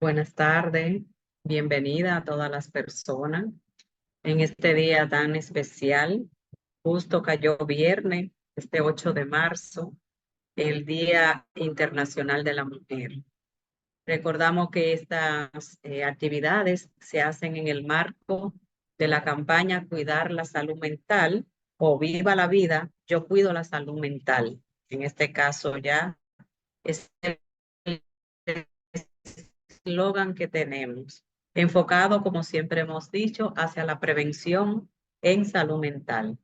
Buenas tardes, bienvenida a todas las personas en este día tan especial. Justo cayó viernes, este 8 de marzo, el Día Internacional de la Mujer. Recordamos que estas actividades se hacen en el marco de la campaña Cuidar la Salud Mental o Viva la Vida, yo cuido la salud mental. En este caso ya es el eslogan que tenemos, enfocado, como siempre hemos dicho, hacia la prevención en salud mental.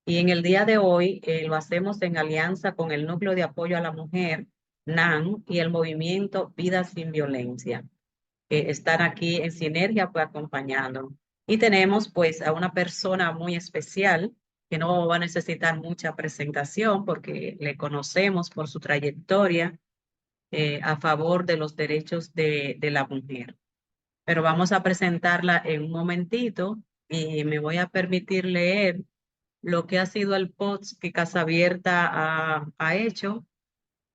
Y en el día de hoy lo hacemos en alianza con el Núcleo de Apoyo a la Mujer, NAN, y el movimiento Vida Sin Violencia, que están aquí en sinergia pues acompañando. Y tenemos pues a una persona muy especial que no va a necesitar mucha presentación porque le conocemos por su trayectoria a favor de los derechos de la mujer. Pero vamos a presentarla en un momentito y me voy a permitir leer lo que ha sido el post que Casa Abierta ha hecho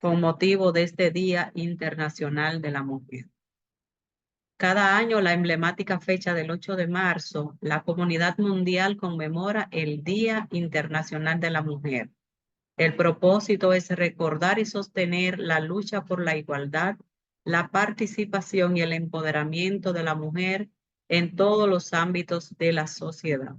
con motivo de este Día Internacional de la Mujer. Cada año, la emblemática fecha del 8 de marzo, la comunidad mundial conmemora el Día Internacional de la Mujer. El propósito es recordar y sostener la lucha por la igualdad, la participación y el empoderamiento de la mujer en todos los ámbitos de la sociedad.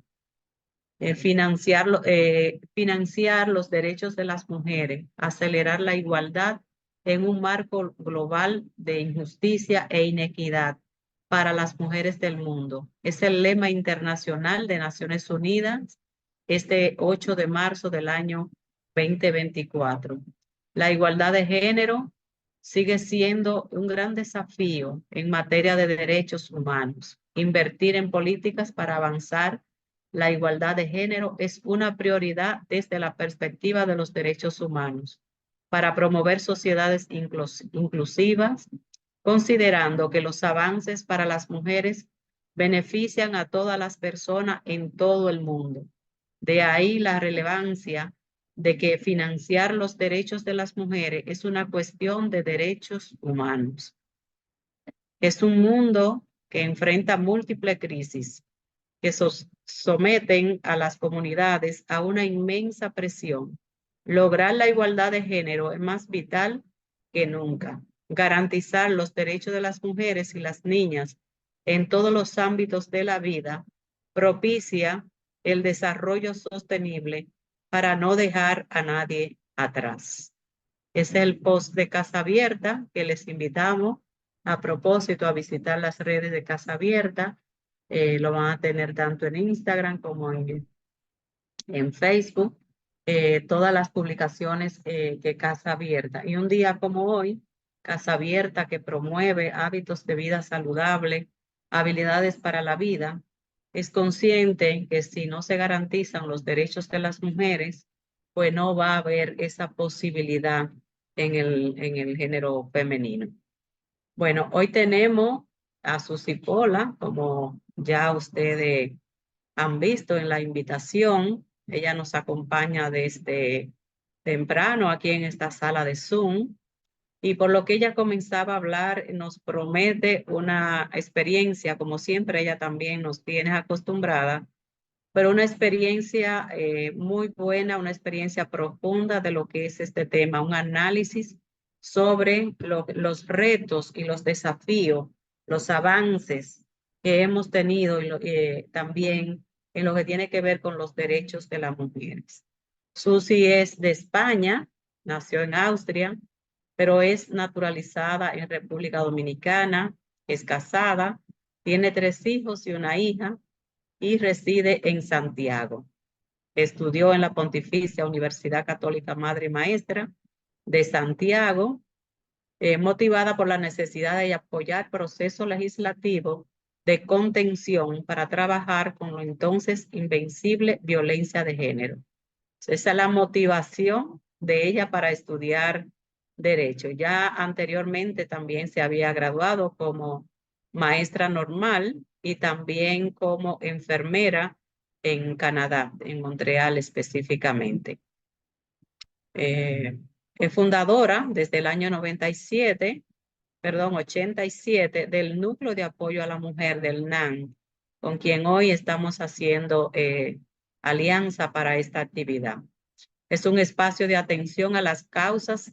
Financiar los derechos de las mujeres, acelerar la igualdad en un marco global de injusticia e inequidad para las mujeres del mundo. Es el lema internacional de Naciones Unidas este 8 de marzo del año 2024. La igualdad de género sigue siendo un gran desafío en materia de derechos humanos. Invertir en políticas para avanzar la igualdad de género es una prioridad desde la perspectiva de los derechos humanos para promover sociedades inclusivas, considerando que los avances para las mujeres benefician a todas las personas en todo el mundo. De ahí la relevancia de que financiar los derechos de las mujeres es una cuestión de derechos humanos. Es un mundo que enfrenta múltiples crisis que someten a las comunidades a una inmensa presión. Lograr la igualdad de género es más vital que nunca. Garantizar los derechos de las mujeres y las niñas en todos los ámbitos de la vida propicia el desarrollo sostenible para no dejar a nadie atrás. Es el post de Casa Abierta que les invitamos a propósito a visitar las redes de Casa Abierta. Lo van a tener tanto en Instagram como en Facebook. Todas las publicaciones que Casa Abierta. Y un día como hoy, Casa Abierta que promueve hábitos de vida saludable, habilidades para la vida, es consciente que si no se garantizan los derechos de las mujeres, pues no va a haber esa posibilidad en el género femenino. Bueno, hoy tenemos a Susi Pola, como ya ustedes han visto en la invitación. Ella nos acompaña desde temprano aquí en esta sala de Zoom y por lo que ella comenzaba a hablar, nos promete una experiencia, como siempre ella también nos tiene acostumbrada, pero una experiencia muy buena, una experiencia profunda de lo que es este tema, un análisis sobre los retos y los desafíos, los avances que hemos tenido y también en lo que tiene que ver con los derechos de las mujeres. Susi es de España, nació en Austria, pero es naturalizada en República Dominicana, es casada, tiene 3 hijos y una hija y reside en Santiago. Estudió en la Pontificia Universidad Católica Madre y Maestra de Santiago, motivada por la necesidad de apoyar procesos legislativos de contención para trabajar con la entonces invencible violencia de género. Esa es la motivación de ella para estudiar Derecho. Ya anteriormente también se había graduado como maestra normal y también como enfermera en Canadá, en Montreal específicamente. Es fundadora desde el año 97 perdón, 87 del Núcleo de Apoyo a la Mujer del NAN, con quien hoy estamos haciendo alianza para esta actividad. Es un espacio de atención a las causas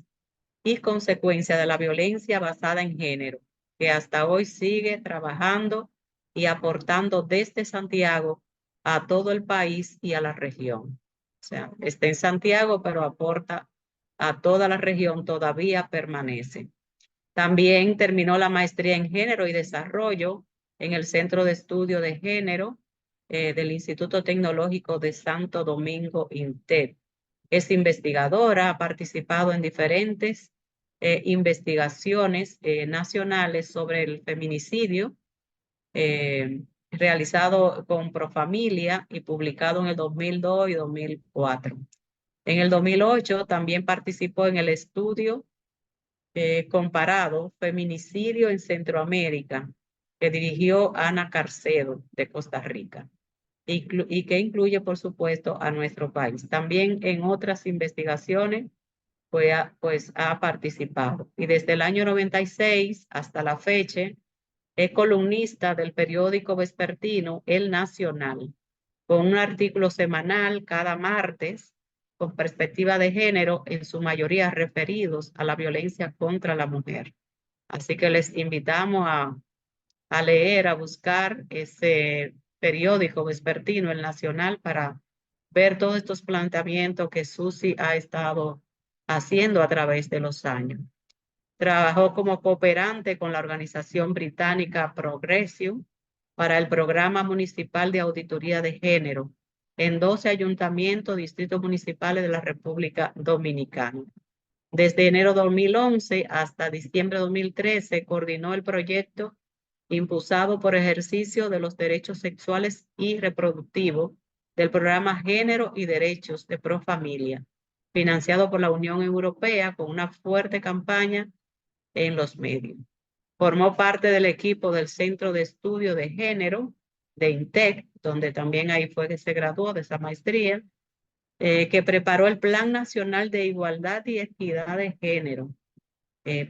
y consecuencias de la violencia basada en género, que hasta hoy sigue trabajando y aportando desde Santiago a todo el país y a la región. O sea, está en Santiago, pero aporta a toda la región, todavía permanece. También terminó la maestría en género y desarrollo en el Centro de Estudio de Género del Instituto Tecnológico de Santo Domingo, INTED. Es investigadora, ha participado en diferentes investigaciones nacionales sobre el feminicidio, realizado con Profamilia y publicado en el 2002 y 2004. En el 2008 también participó en el estudio comparado Feminicidio en Centroamérica, que dirigió Ana Carcedo de Costa Rica y que incluye, por supuesto, a nuestro país. También en otras investigaciones pues ha participado. Y desde el año 96 hasta la fecha es columnista del periódico vespertino El Nacional, con un artículo semanal cada martes con perspectiva de género, en su mayoría referidos a la violencia contra la mujer. Así que les invitamos a leer, a buscar ese periódico vespertino, El Nacional, para ver todos estos planteamientos que Susi ha estado haciendo a través de los años. Trabajó como cooperante con la organización británica Progressive para el programa municipal de auditoría de género en 12 ayuntamientos, distritos municipales de la República Dominicana. Desde enero de 2011 hasta diciembre de 2013 coordinó el proyecto impulsado por ejercicio de los derechos sexuales y reproductivos del programa Género y Derechos de Profamilia, financiado por la Unión Europea con una fuerte campaña en los medios. Formó parte del equipo del Centro de Estudio de Género de INTEC, donde también ahí fue que se graduó de esa maestría, que preparó el Plan Nacional de Igualdad y Equidad de Género,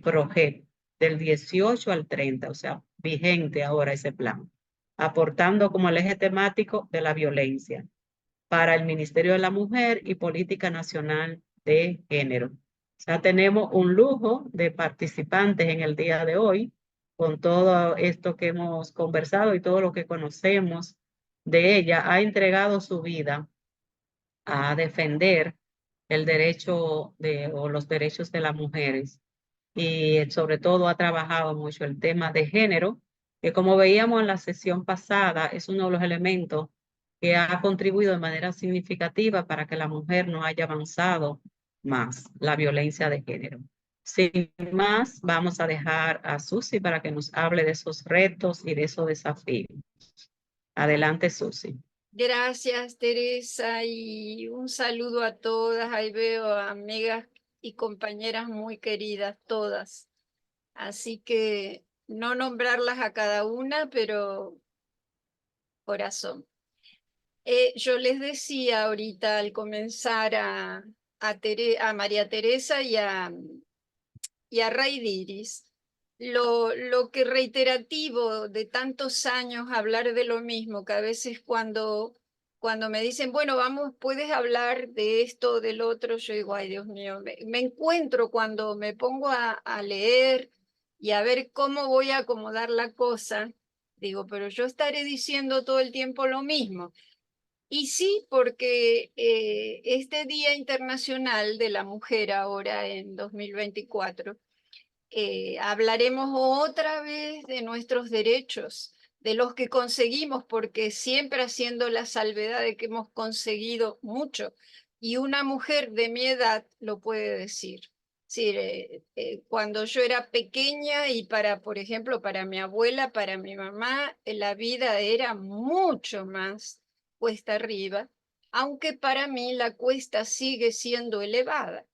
PROGET, del 18 al 30, o sea, vigente ahora ese plan, aportando como el eje temático de la violencia para el Ministerio de la Mujer y Política Nacional de Género. O sea, tenemos un lujo de participantes en el día de hoy con todo esto que hemos conversado y todo lo que conocemos de ella. Ha entregado su vida a defender el derecho o los derechos de las mujeres y sobre todo ha trabajado mucho el tema de género, que como veíamos en la sesión pasada, es uno de los elementos que ha contribuido de manera significativa para que la mujer no haya avanzado más la violencia de género. Sin más, vamos a dejar a Susi para que nos hable de esos retos y de esos desafíos. Adelante, Susi. Gracias, Teresa, y un saludo a todas. Ahí veo a amigas y compañeras muy queridas, todas. Así que no nombrarlas a cada una, pero corazón. Yo les decía ahorita al comenzar a María Teresa y a Raidiris, lo que reiterativo de tantos años hablar de lo mismo, que a veces cuando me dicen, bueno, vamos, puedes hablar de esto o del otro, yo digo, ay, Dios mío, me encuentro cuando me pongo a leer y a ver cómo voy a acomodar la cosa, digo, pero yo estaré diciendo todo el tiempo lo mismo. Y sí, porque este Día Internacional de la Mujer ahora en 2024, hablaremos otra vez de nuestros derechos, de los que conseguimos, porque siempre haciendo la salvedad de que hemos conseguido mucho. Y una mujer de mi edad lo puede decir. Sí, cuando yo era pequeña y por ejemplo, para mi abuela, para mi mamá, la vida era mucho más cuesta arriba, aunque para mí la cuesta sigue siendo elevada.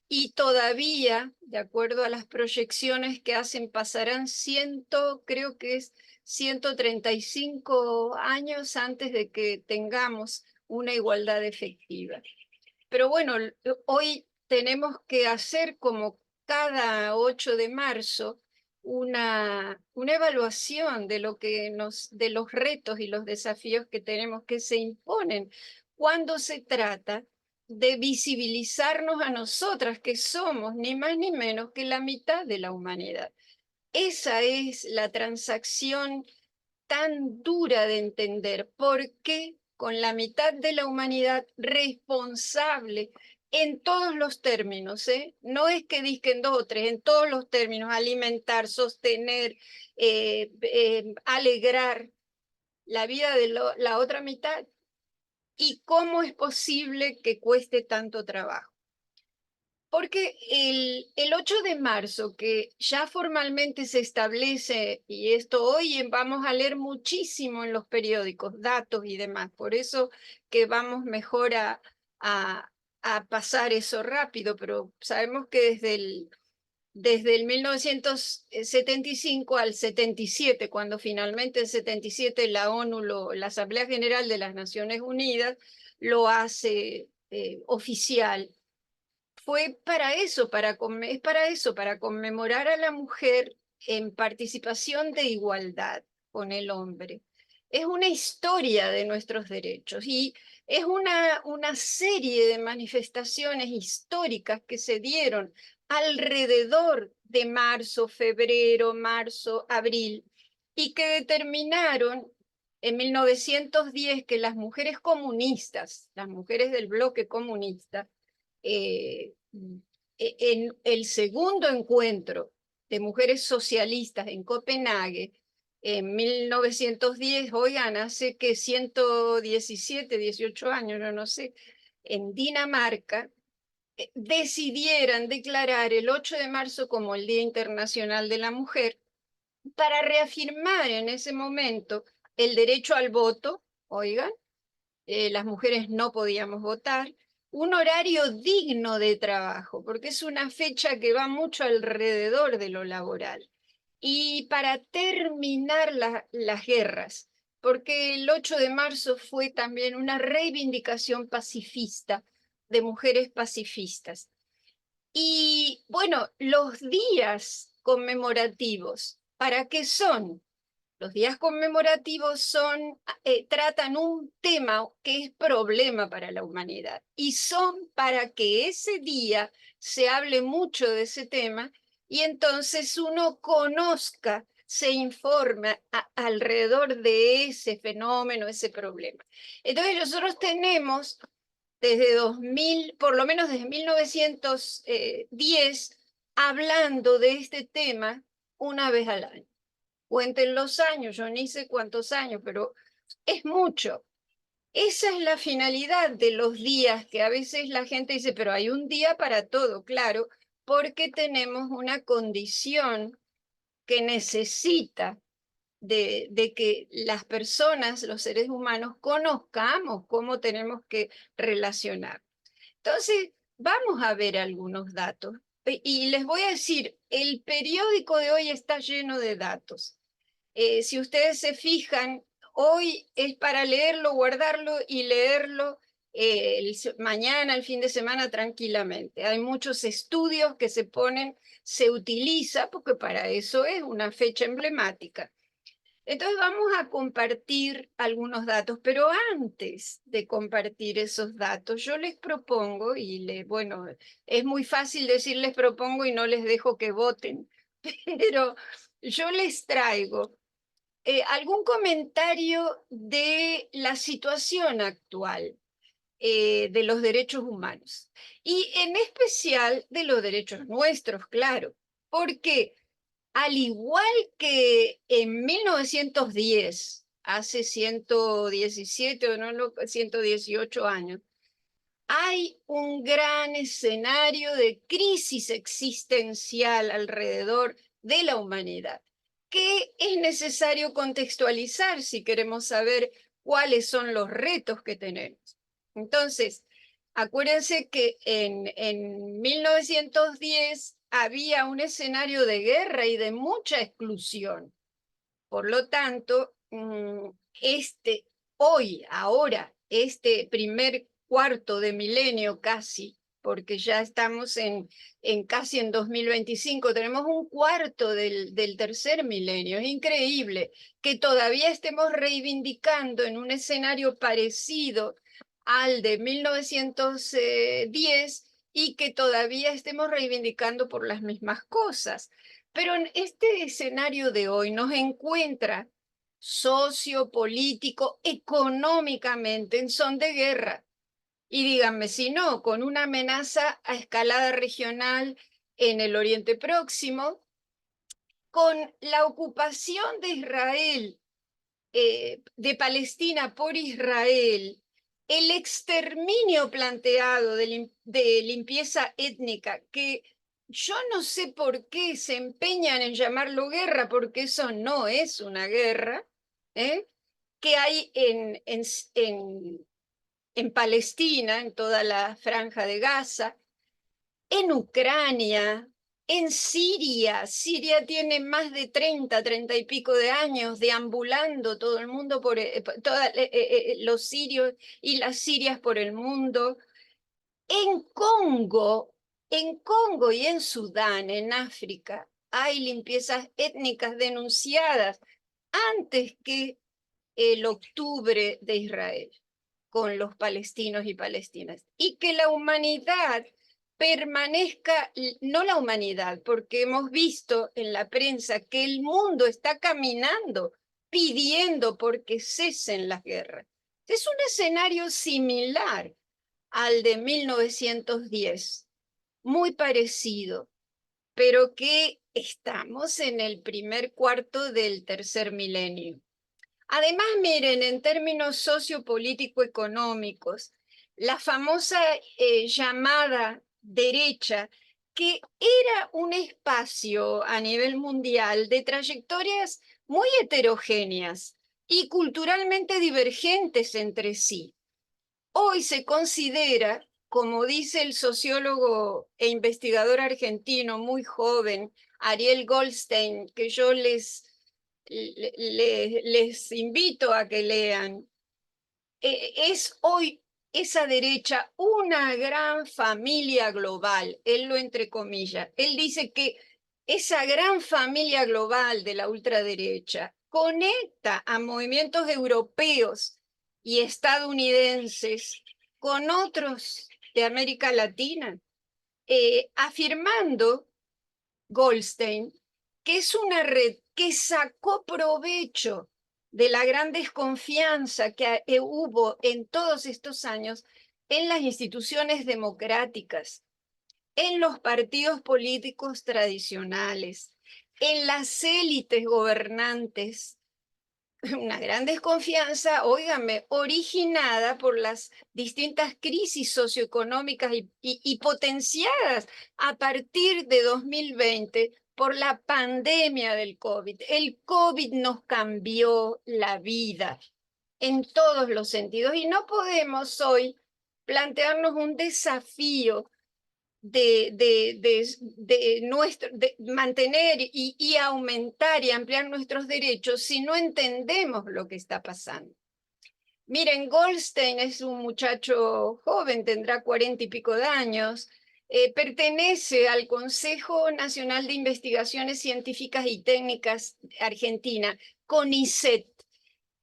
Y todavía, de acuerdo a las proyecciones que hacen, pasarán creo que es 135 años antes de que tengamos una igualdad efectiva. Pero bueno, hoy tenemos que hacer como cada 8 de marzo una evaluación de de los retos y los desafíos que tenemos que se imponen cuando se trata de visibilizarnos a nosotras, que somos ni más ni menos que la mitad de la humanidad. Esa es la transacción tan dura de entender, porque con la mitad de la humanidad responsable en todos los términos, ¿eh? No es que disquen dos o tres, en todos los términos: alimentar, sostener, alegrar la vida de la otra mitad. ¿Y cómo es posible que cueste tanto trabajo? Porque el 8 de marzo, que ya formalmente se establece, y esto hoy vamos a leer muchísimo en los periódicos, datos y demás, por eso que vamos mejor a, a pasar eso rápido, pero sabemos que desde el 1975 al 77, cuando finalmente en 77 la ONU, la Asamblea General de las Naciones Unidas, lo hace oficial, fue para eso, es para eso, para conmemorar a la mujer en participación de igualdad con el hombre. Es una historia de nuestros derechos y es una serie de manifestaciones históricas que se dieron alrededor de marzo, febrero, marzo, abril, y que determinaron en 1910 que las mujeres comunistas, las mujeres del bloque comunista, eh, en el segundo encuentro de mujeres socialistas en Copenhague, en 1910, oigan, hace que 117, 18 años, no sé, en Dinamarca, decidieran declarar el 8 de marzo como el Día Internacional de la Mujer, para reafirmar en ese momento el derecho al voto, oigan, las mujeres no podíamos votar, un horario digno de trabajo, porque es una fecha que va mucho alrededor de lo laboral, y para terminar las guerras, porque el 8 de marzo fue también una reivindicación pacifista de mujeres pacifistas. Y bueno, los días conmemorativos, ¿para qué son? Los días conmemorativos tratan un tema que es problema para la humanidad, y son para que ese día se hable mucho de ese tema y entonces uno conozca, se informa alrededor de ese fenómeno, ese problema. Entonces nosotros tenemos desde 2000, por lo menos desde 1910, hablando de este tema una vez al año. Cuenten los años, yo ni sé cuántos años, pero es mucho. Esa es la finalidad de los días, que a veces la gente dice, pero hay un día para todo, claro, porque tenemos una condición que necesita de que las personas, los seres humanos, conozcamos cómo tenemos que relacionar. Entonces, vamos a ver algunos datos. Y les voy a decir, el periódico de hoy está lleno de datos. Si ustedes se fijan, hoy es para leerlo, guardarlo y leerlo mañana, el fin de semana, tranquilamente. Hay muchos estudios que se utiliza, porque para eso es una fecha emblemática. Entonces vamos a compartir algunos datos, pero antes de compartir esos datos, yo les propongo, bueno, es muy fácil decir les propongo y no les dejo que voten, pero yo les traigo algún comentario de la situación actual de los derechos humanos, y en especial de los derechos nuestros, claro, porque al igual que en 1910, hace 117 o no, 118 años, hay un gran escenario de crisis existencial alrededor de la humanidad, que es necesario contextualizar si queremos saber cuáles son los retos que tenemos. Entonces, acuérdense que en 1910 había un escenario de guerra y de mucha exclusión. Por lo tanto, ahora, este primer cuarto de milenio casi, porque ya estamos casi en 2025, tenemos un cuarto del tercer milenio. Es increíble que todavía estemos reivindicando en un escenario parecido al de 1910 y que todavía estemos reivindicando por las mismas cosas. Pero en este escenario de hoy nos encuentra sociopolítico, económicamente en son de guerra. Y díganme si no, con una amenaza a escalada regional en el Oriente Próximo, con la ocupación de Israel, de Palestina por Israel, el exterminio planteado de limpieza étnica, que yo no sé por qué se empeñan en llamarlo guerra, porque eso no es una guerra, que hay en Palestina, en toda la franja de Gaza, en Ucrania, en Siria. Siria tiene más de 30 y pico de años deambulando todo el mundo, los sirios y las sirias por el mundo. En Congo y en Sudán, en África, hay limpiezas étnicas denunciadas antes que el octubre de Israel con los palestinos y palestinas. Y que la humanidad permanezca, no la humanidad, porque hemos visto en la prensa que el mundo está caminando pidiendo porque cesen las guerras. Es un escenario similar al de 1910, muy parecido, pero que estamos en el primer cuarto del tercer milenio. Además, miren, en términos sociopolítico-económicos, la famosa llamada derecha, que era un espacio a nivel mundial de trayectorias muy heterogéneas y culturalmente divergentes entre sí. Hoy se considera, como dice el sociólogo e investigador argentino muy joven, Ariel Goldstein, que yo les invito a que lean, es hoy esa derecha una gran familia global, él lo entrecomilla. Él dice que esa gran familia global de la ultraderecha conecta a movimientos europeos y estadounidenses con otros de América Latina, afirmando Goldstein que es una red que sacó provecho de la gran desconfianza que hubo en todos estos años en las instituciones democráticas, en los partidos políticos tradicionales, en las élites gobernantes. Una gran desconfianza, óigame, originada por las distintas crisis socioeconómicas y potenciadas a partir de 2020 por la pandemia del COVID. El COVID nos cambió la vida en todos los sentidos y no podemos hoy plantearnos un desafío de mantener y aumentar y ampliar nuestros derechos si no entendemos lo que está pasando. Miren, Goldstein es un muchacho joven, tendrá 40 y pico de años, pertenece al Consejo Nacional de Investigaciones Científicas y Técnicas Argentina, CONICET,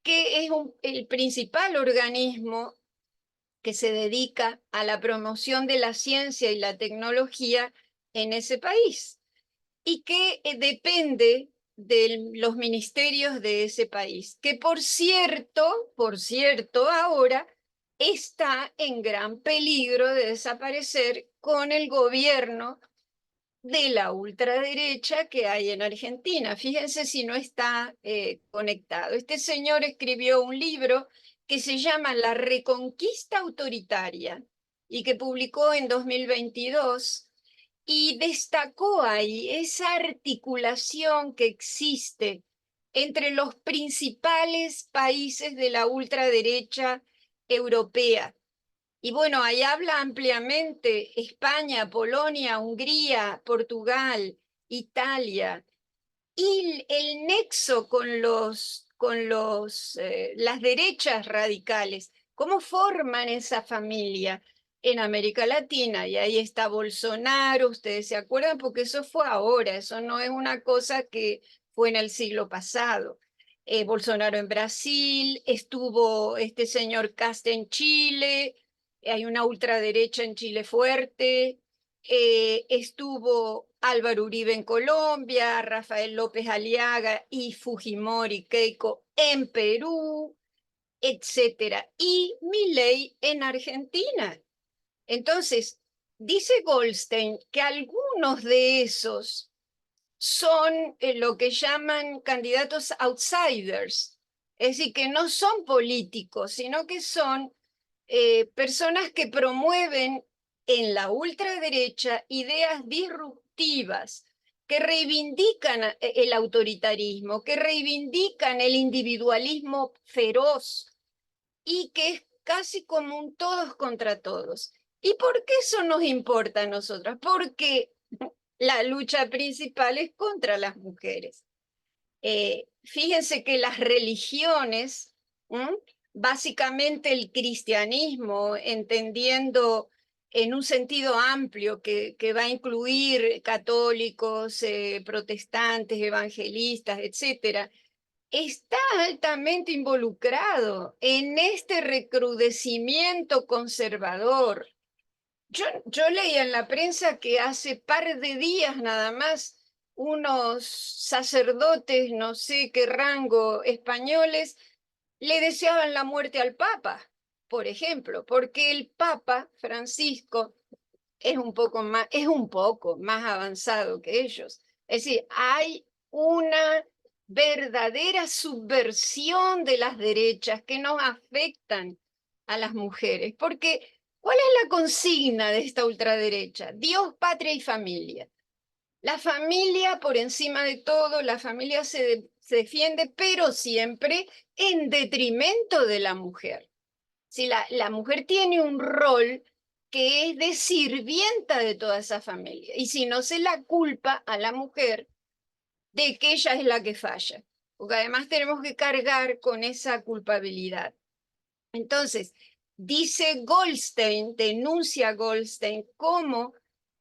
que es el principal organismo que se dedica a la promoción de la ciencia y la tecnología en ese país y que depende de los ministerios de ese país, que por cierto, ahora está en gran peligro de desaparecer con el gobierno de la ultraderecha que hay en Argentina. Fíjense si no está conectado. Este señor escribió un libro que se llama La Reconquista Autoritaria y que publicó en 2022 y destacó ahí esa articulación que existe entre los principales países de la ultraderecha europea. Y bueno, ahí habla ampliamente España, Polonia, Hungría, Portugal, Italia, y el nexo con las derechas radicales. ¿Cómo forman esa familia? en América Latina, y ahí está Bolsonaro, ustedes se acuerdan, porque eso fue ahora, eso no es una cosa que fue en el siglo pasado. Bolsonaro en Brasil, estuvo este señor Cast en Chile, hay una ultraderecha en Chile fuerte, estuvo Álvaro Uribe en Colombia, Rafael López Aliaga y Fujimori Keiko en Perú, etcétera, y Milei en Argentina. Entonces, dice Goldstein que algunos de esos son lo que llaman candidatos outsiders, es decir, que no son políticos, sino que son personas que promueven en la ultraderecha ideas disruptivas, que reivindican el autoritarismo, que reivindican el individualismo feroz y que es casi como un todos contra todos. ¿Y por qué eso nos importa a nosotras? Porque la lucha principal es contra las mujeres. Fíjense que las religiones, básicamente el cristianismo, entendiendo en un sentido amplio que va a incluir católicos, protestantes, evangelistas, etcétera, está altamente involucrado en este recrudecimiento conservador. Yo leía en la prensa que hace par de días nada más unos sacerdotes, no sé qué rango, españoles, le deseaban la muerte al Papa, por ejemplo, porque el Papa Francisco es un poco más avanzado que ellos. Es decir, hay una verdadera subversión de las derechas que nos afectan a las mujeres, porque ¿cuál es la consigna de esta ultraderecha? Dios, patria y familia. La familia por encima de todo, la familia se defiende, pero siempre en detrimento de la mujer. Si la mujer tiene un rol que es de sirvienta de toda esa familia, y si no se la culpa a la mujer de que ella es la que falla, porque además tenemos que cargar con esa culpabilidad. Entonces, dice Goldstein, denuncia Goldstein, cómo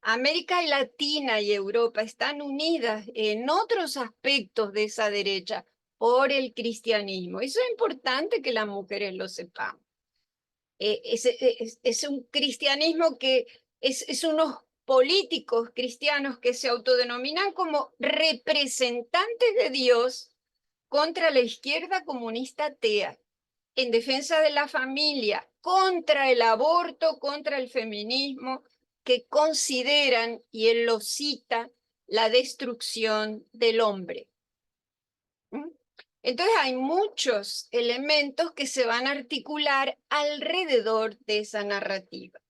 América Latina y Europa están unidas en otros aspectos de esa derecha por el cristianismo. Eso es importante que las mujeres lo sepamos. Es un cristianismo que es unos políticos cristianos que se autodenominan como representantes de Dios contra la izquierda comunista atea, en defensa de la familia, contra el aborto, contra el feminismo, que consideran, y él lo cita, la destrucción del hombre. Entonces hay muchos elementos que se van a articular alrededor de esa narrativa.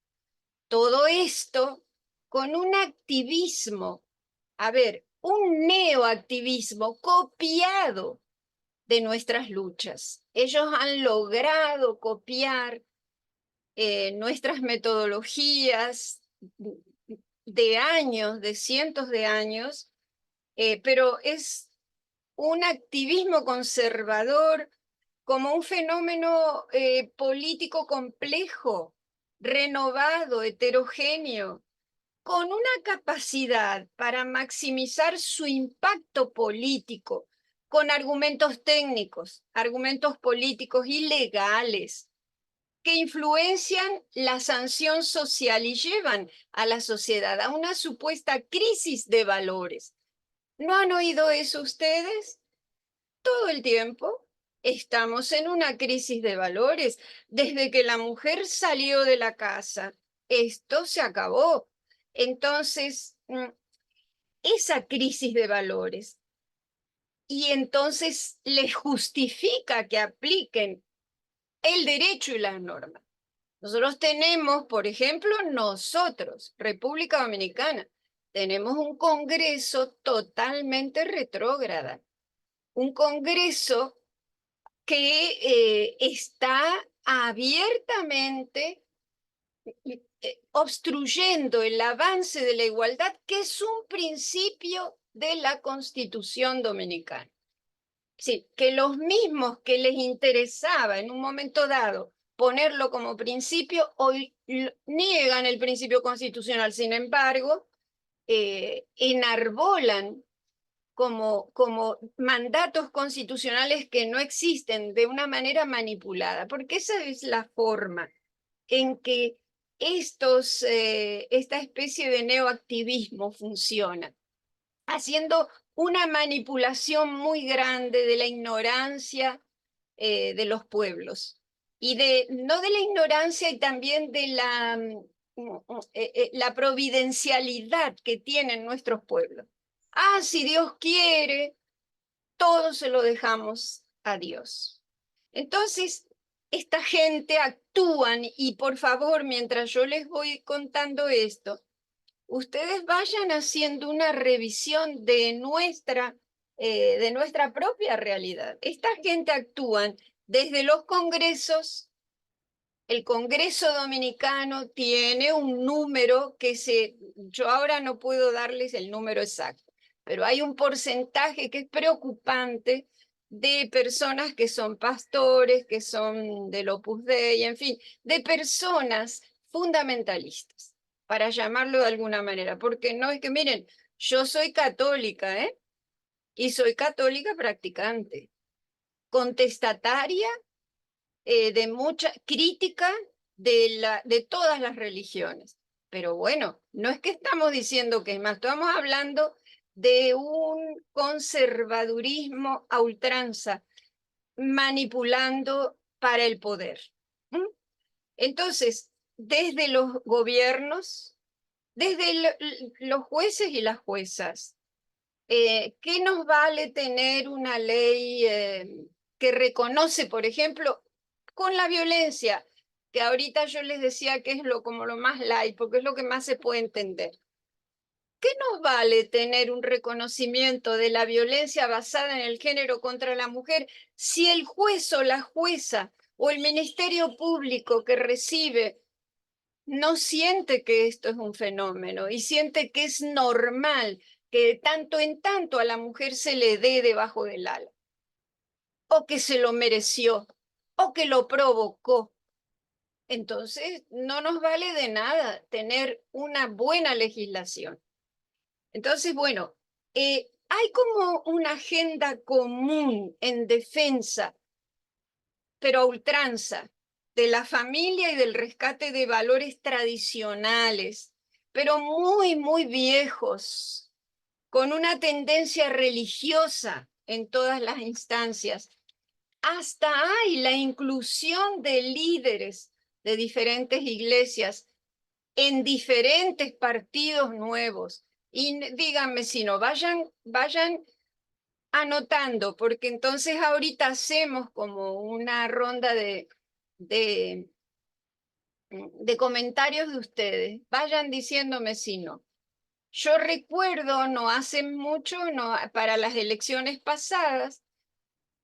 Todo esto con un activismo, un neoactivismo copiado de nuestras luchas. Ellos han logrado copiar nuestras metodologías de años, de cientos de años, pero es un activismo conservador como un fenómeno político complejo, renovado, heterogéneo, con una capacidad para maximizar su impacto político, con argumentos técnicos, argumentos políticos y legales, que influencian la sanción social y llevan a la sociedad a una supuesta crisis de valores. ¿No han oído eso ustedes? Todo el tiempo estamos en una crisis de valores. Desde que la mujer salió de la casa, esto se acabó. Entonces, esa crisis de valores, y entonces les justifica que apliquen el derecho y las normas. Nosotros tenemos, por ejemplo, República Dominicana, tenemos un Congreso totalmente retrógrada, un Congreso que está abiertamente obstruyendo el avance de la igualdad, que es un principio de la Constitución dominicana. Sí, que los mismos que les interesaba en un momento dado ponerlo como principio o niegan el principio constitucional. Sin embargo, enarbolan como mandatos constitucionales que no existen de una manera manipulada, porque esa es la forma en que esta especie de neoactivismo funciona, haciendo una manipulación muy grande de la ignorancia de los pueblos, y no de la ignorancia y también de la providencialidad que tienen nuestros pueblos. Ah, si Dios quiere, todo se lo dejamos a Dios. Entonces, esta gente actúan, y por favor, mientras yo les voy contando esto, ustedes vayan haciendo una revisión de nuestra propia realidad. Esta gente actúan desde los congresos. El Congreso Dominicano tiene un número yo ahora no puedo darles el número exacto, pero hay un porcentaje que es preocupante de personas que son pastores, que son del Opus Dei, en fin, de personas fundamentalistas, para llamarlo de alguna manera, porque no es que, miren, yo soy católica, ¿eh? Y soy católica practicante, contestataria de mucha crítica de todas las religiones. Pero bueno, no es que estamos diciendo que es más, estamos hablando de un conservadurismo a ultranza, manipulando para el poder. ¿Mm? Entonces, desde los gobiernos, desde los jueces y las juezas, ¿qué nos vale tener una ley que reconoce, por ejemplo, con la violencia, que ahorita yo les decía que es como lo más light, porque es lo que más se puede entender? ¿Qué nos vale tener un reconocimiento de la violencia basada en el género contra la mujer si el juez o la jueza o el Ministerio Público que recibe no siente que esto es un fenómeno y siente que es normal que de tanto en tanto a la mujer se le dé debajo del ala, o que se lo mereció, o que lo provocó? Entonces, no nos vale de nada tener una buena legislación. Entonces, bueno, hay como una agenda común en defensa, pero a ultranza, de la familia y del rescate de valores tradicionales, pero muy, muy viejos, con una tendencia religiosa en todas las instancias. Hasta hay la inclusión de líderes de diferentes iglesias en diferentes partidos nuevos. Y díganme si no, vayan anotando, porque entonces ahorita hacemos como una ronda de, de comentarios de ustedes. Vayan diciéndome si no. Yo recuerdo, no hace mucho, no, para las elecciones pasadas,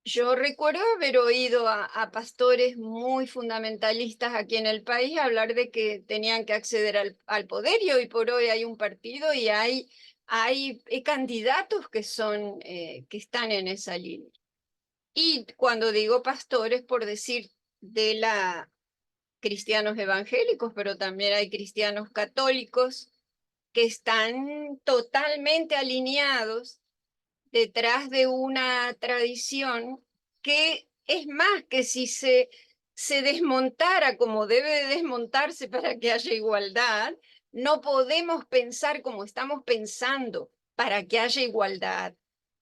yo recuerdo haber oído a pastores muy fundamentalistas aquí en el país hablar de que tenían que acceder al poder, y hoy por hoy hay un partido y hay candidatos que están en esa línea. Y cuando digo pastores, por decir de cristianos evangélicos, pero también hay cristianos católicos que están totalmente alineados detrás de una tradición que es más que si se desmontara como debe de desmontarse para que haya igualdad, no podemos pensar como estamos pensando para que haya igualdad,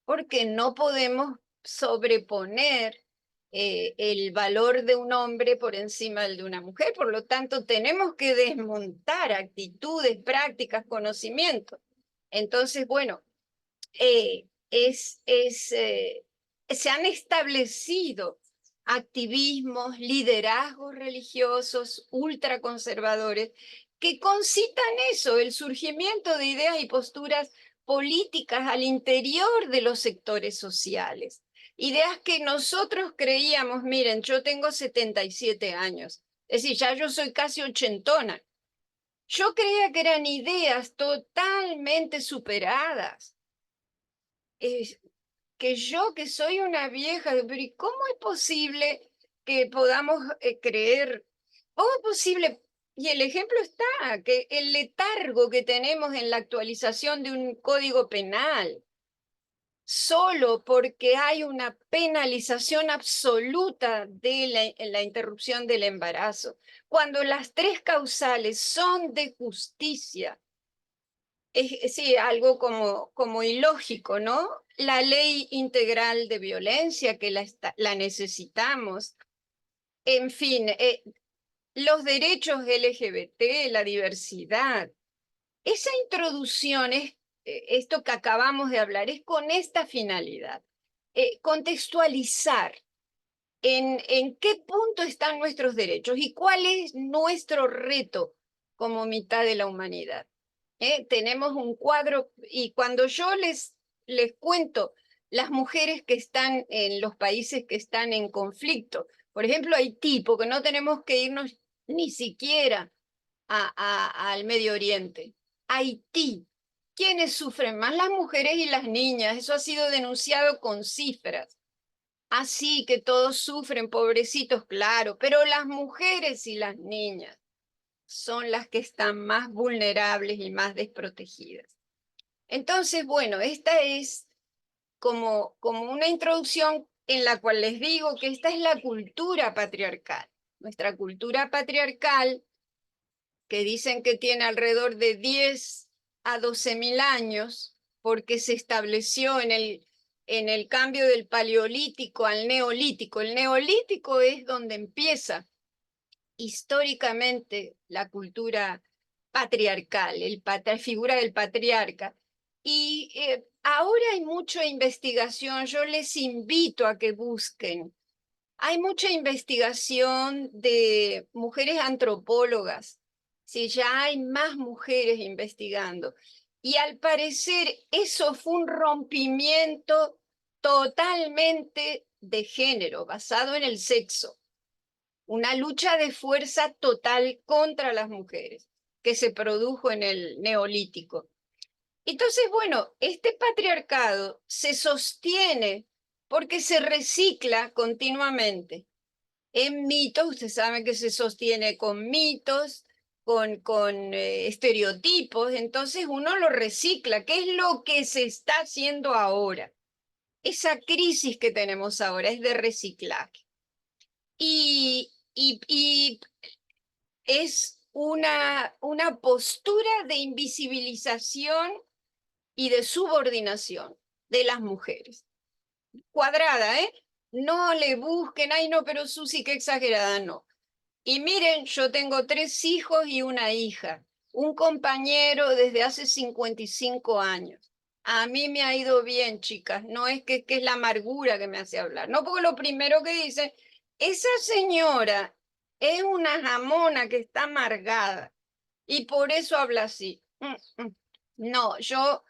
porque no podemos sobreponer el valor de un hombre por encima del de una mujer. Por lo tanto, tenemos que desmontar actitudes, prácticas, conocimientos. Entonces, bueno, se han establecido activismos, liderazgos religiosos ultraconservadores que concitan eso, el surgimiento de ideas y posturas políticas al interior de los sectores sociales. Ideas que nosotros creíamos, miren, yo tengo 77 años, es decir, ya yo soy casi ochentona. Yo creía que eran ideas totalmente superadas. Que yo, que soy una vieja, pero ¿y cómo es posible que podamos creer, ¿cómo es posible? Y el ejemplo está, que el letargo que tenemos en la actualización de un código penal, solo porque hay una penalización absoluta de la interrupción del embarazo, cuando las 3 causales son de justicia. Sí, algo como ilógico, ¿no? La ley integral de violencia, que la necesitamos. En fin, los derechos LGBT, la diversidad. Esa introducción es, esto que acabamos de hablar, es con esta finalidad. Contextualizar en qué punto están nuestros derechos y cuál es nuestro reto como mitad de la humanidad. Tenemos un cuadro, y cuando yo les cuento las mujeres que están en los países que están en conflicto, por ejemplo Haití, porque no tenemos que irnos ni siquiera al Medio Oriente. Haití, ¿quiénes sufren más? Las mujeres y las niñas. Eso ha sido denunciado con cifras. Así que todos sufren, pobrecitos, claro, pero las mujeres y las niñas son las que están más vulnerables y más desprotegidas. Entonces, bueno, esta es como una introducción en la cual les digo que esta es la cultura patriarcal. Nuestra cultura patriarcal, que dicen que tiene alrededor de 10 a 12.000 años, porque se estableció en el cambio del paleolítico al neolítico. El neolítico es donde empieza históricamente la cultura patriarcal, la figura del patriarca. Y ahora hay mucha investigación, yo les invito a que busquen. Hay mucha investigación de mujeres antropólogas, si ya hay más mujeres investigando. Y al parecer eso fue un rompimiento totalmente de género, basado en el sexo. Una lucha de fuerza total contra las mujeres que se produjo en el Neolítico. Entonces, bueno, este patriarcado se sostiene porque se recicla continuamente. En mitos, usted sabe que se sostiene con mitos, con estereotipos, entonces uno lo recicla. ¿Qué es lo que se está haciendo ahora? Esa crisis que tenemos ahora es de reciclaje. Y es una postura de invisibilización y de subordinación de las mujeres. Cuadrada, ¿eh? No le busquen, ay no, pero Susi, qué exagerada, no. Y miren, yo tengo 3 hijos y una hija, un compañero desde hace 55 años. A mí me ha ido bien, chicas, no es que es la amargura que me hace hablar, no, porque lo primero que dice, esa señora es una jamona que está amargada y por eso habla así. No, yo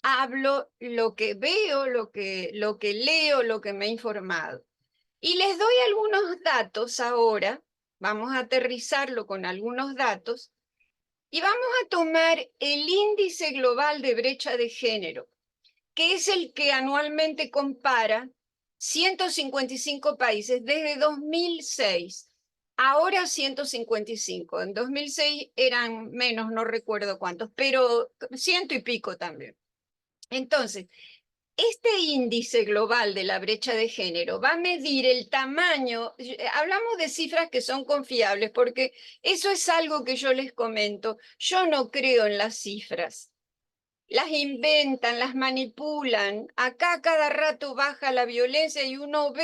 hablo lo que veo, lo que leo, lo que me he informado. Y les doy algunos datos ahora, vamos a aterrizarlo con algunos datos, y vamos a tomar el índice global de brecha de género, que es el que anualmente compara 155 países desde 2006. Ahora 155, en 2006 eran menos, no recuerdo cuántos, pero 100 y pico también. Entonces, este índice global de la brecha de género va a medir el tamaño, hablamos de cifras que son confiables, porque eso es algo que yo les comento, yo no creo en las cifras, las inventan, las manipulan, acá cada rato baja la violencia y uno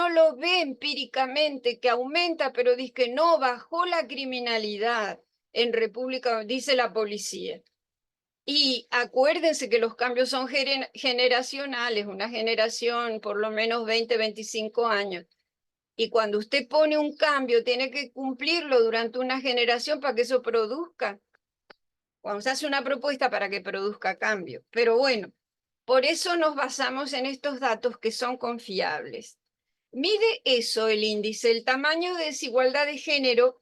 lo ve empíricamente que aumenta, pero dice que no, bajó la criminalidad en República, dice la policía. Y acuérdense que los cambios son generacionales, una generación por lo menos 20, 25 años. Y cuando usted pone un cambio, tiene que cumplirlo durante una generación para que eso produzca. Cuando se hace una propuesta para que produzca cambio. Pero bueno, por eso nos basamos en estos datos que son confiables. Mide eso el índice, el tamaño de desigualdad de género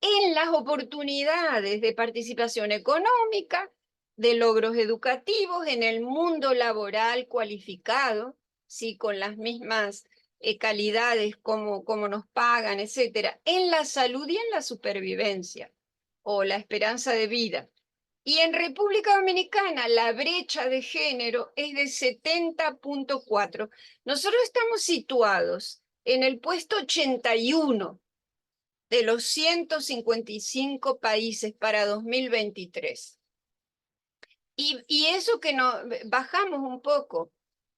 en las oportunidades de participación económica, de logros educativos, en el mundo laboral cualificado, ¿sí? Con las mismas calidades, cómo nos pagan, etcétera, en la salud y en la supervivencia o la esperanza de vida. Y en República Dominicana la brecha de género es de 70.4. Nosotros estamos situados en el puesto 81 de los 155 países para 2023. Y eso que bajamos un poco,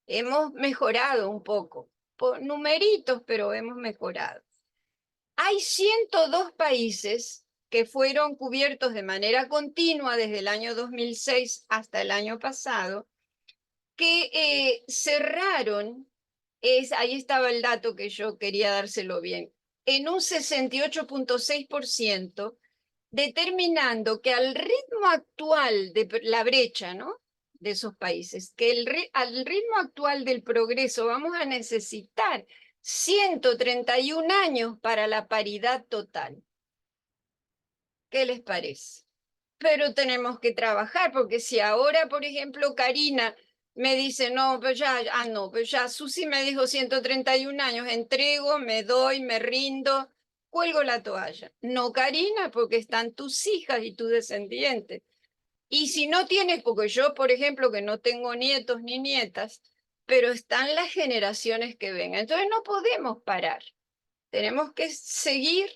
hemos mejorado un poco, por numeritos, pero hemos mejorado. Hay 102 países que fueron cubiertos de manera continua desde el año 2006 hasta el año pasado, que cerraron, ahí estaba el dato que yo quería dárselo bien, en un 68.6%, determinando que al ritmo actual de la brecha, ¿no?, de esos países, que al ritmo actual del progreso vamos a necesitar 131 años para la paridad total. ¿Qué les parece? Pero tenemos que trabajar, porque si ahora, por ejemplo, Karina me dice, no, pues ya, no, pues ya, Susi me dijo 131 años, entrego, me doy, me rindo, cuelgo la toalla. No, Karina, porque están tus hijas y tus descendientes. Y si no tienes, porque yo, por ejemplo, que no tengo nietos ni nietas, pero están las generaciones que vengan. Entonces no podemos parar. Tenemos que seguir,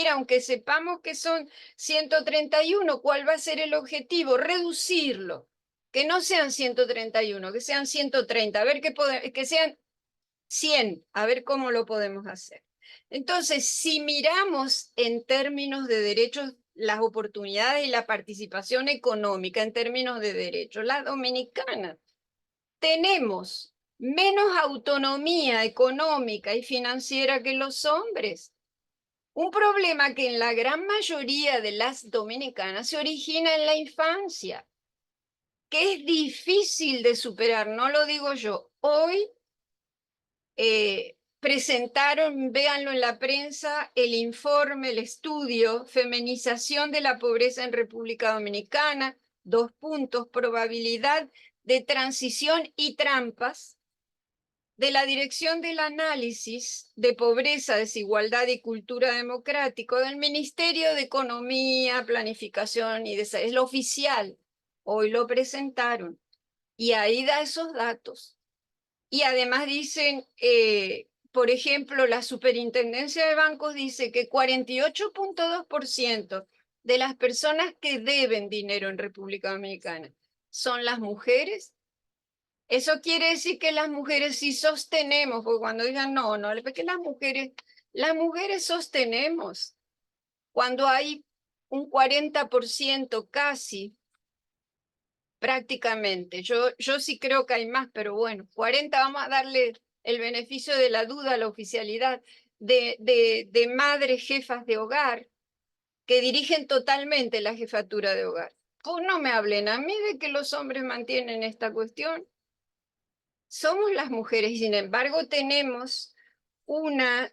aunque sepamos que son 131. ¿Cuál va a ser el objetivo? Reducirlo. Que no sean 131, que sean 130. A ver que sean 100. A ver cómo lo podemos hacer. Entonces, si miramos en términos de derechos, las oportunidades y la participación económica en términos de derechos, las dominicanas tenemos menos autonomía económica y financiera que los hombres. Un problema que en la gran mayoría de las dominicanas se origina en la infancia, que es difícil de superar, no lo digo yo. Hoy presentaron, véanlo en la prensa, el informe, el estudio, Feminización de la Pobreza en República Dominicana, 2 puntos, probabilidad de transición y trampas, de la Dirección del Análisis de Pobreza, Desigualdad y Cultura Democrático del Ministerio de Economía, Planificación y Desarrollo. Es lo oficial. Hoy lo presentaron. Y ahí da esos datos. Y además dicen, por ejemplo, la Superintendencia de Bancos dice que 48.2% de las personas que deben dinero en República Dominicana son las mujeres. Eso quiere decir que las mujeres sí sostenemos, porque cuando digan no, es que las mujeres sostenemos. Cuando hay un 40% casi, prácticamente, yo sí creo que hay más, pero bueno, 40, vamos a darle el beneficio de la duda a la oficialidad, de madres jefas de hogar que dirigen totalmente la jefatura de hogar. Pues no me hablen a mí de que los hombres mantienen esta cuestión. Somos las mujeres y sin embargo tenemos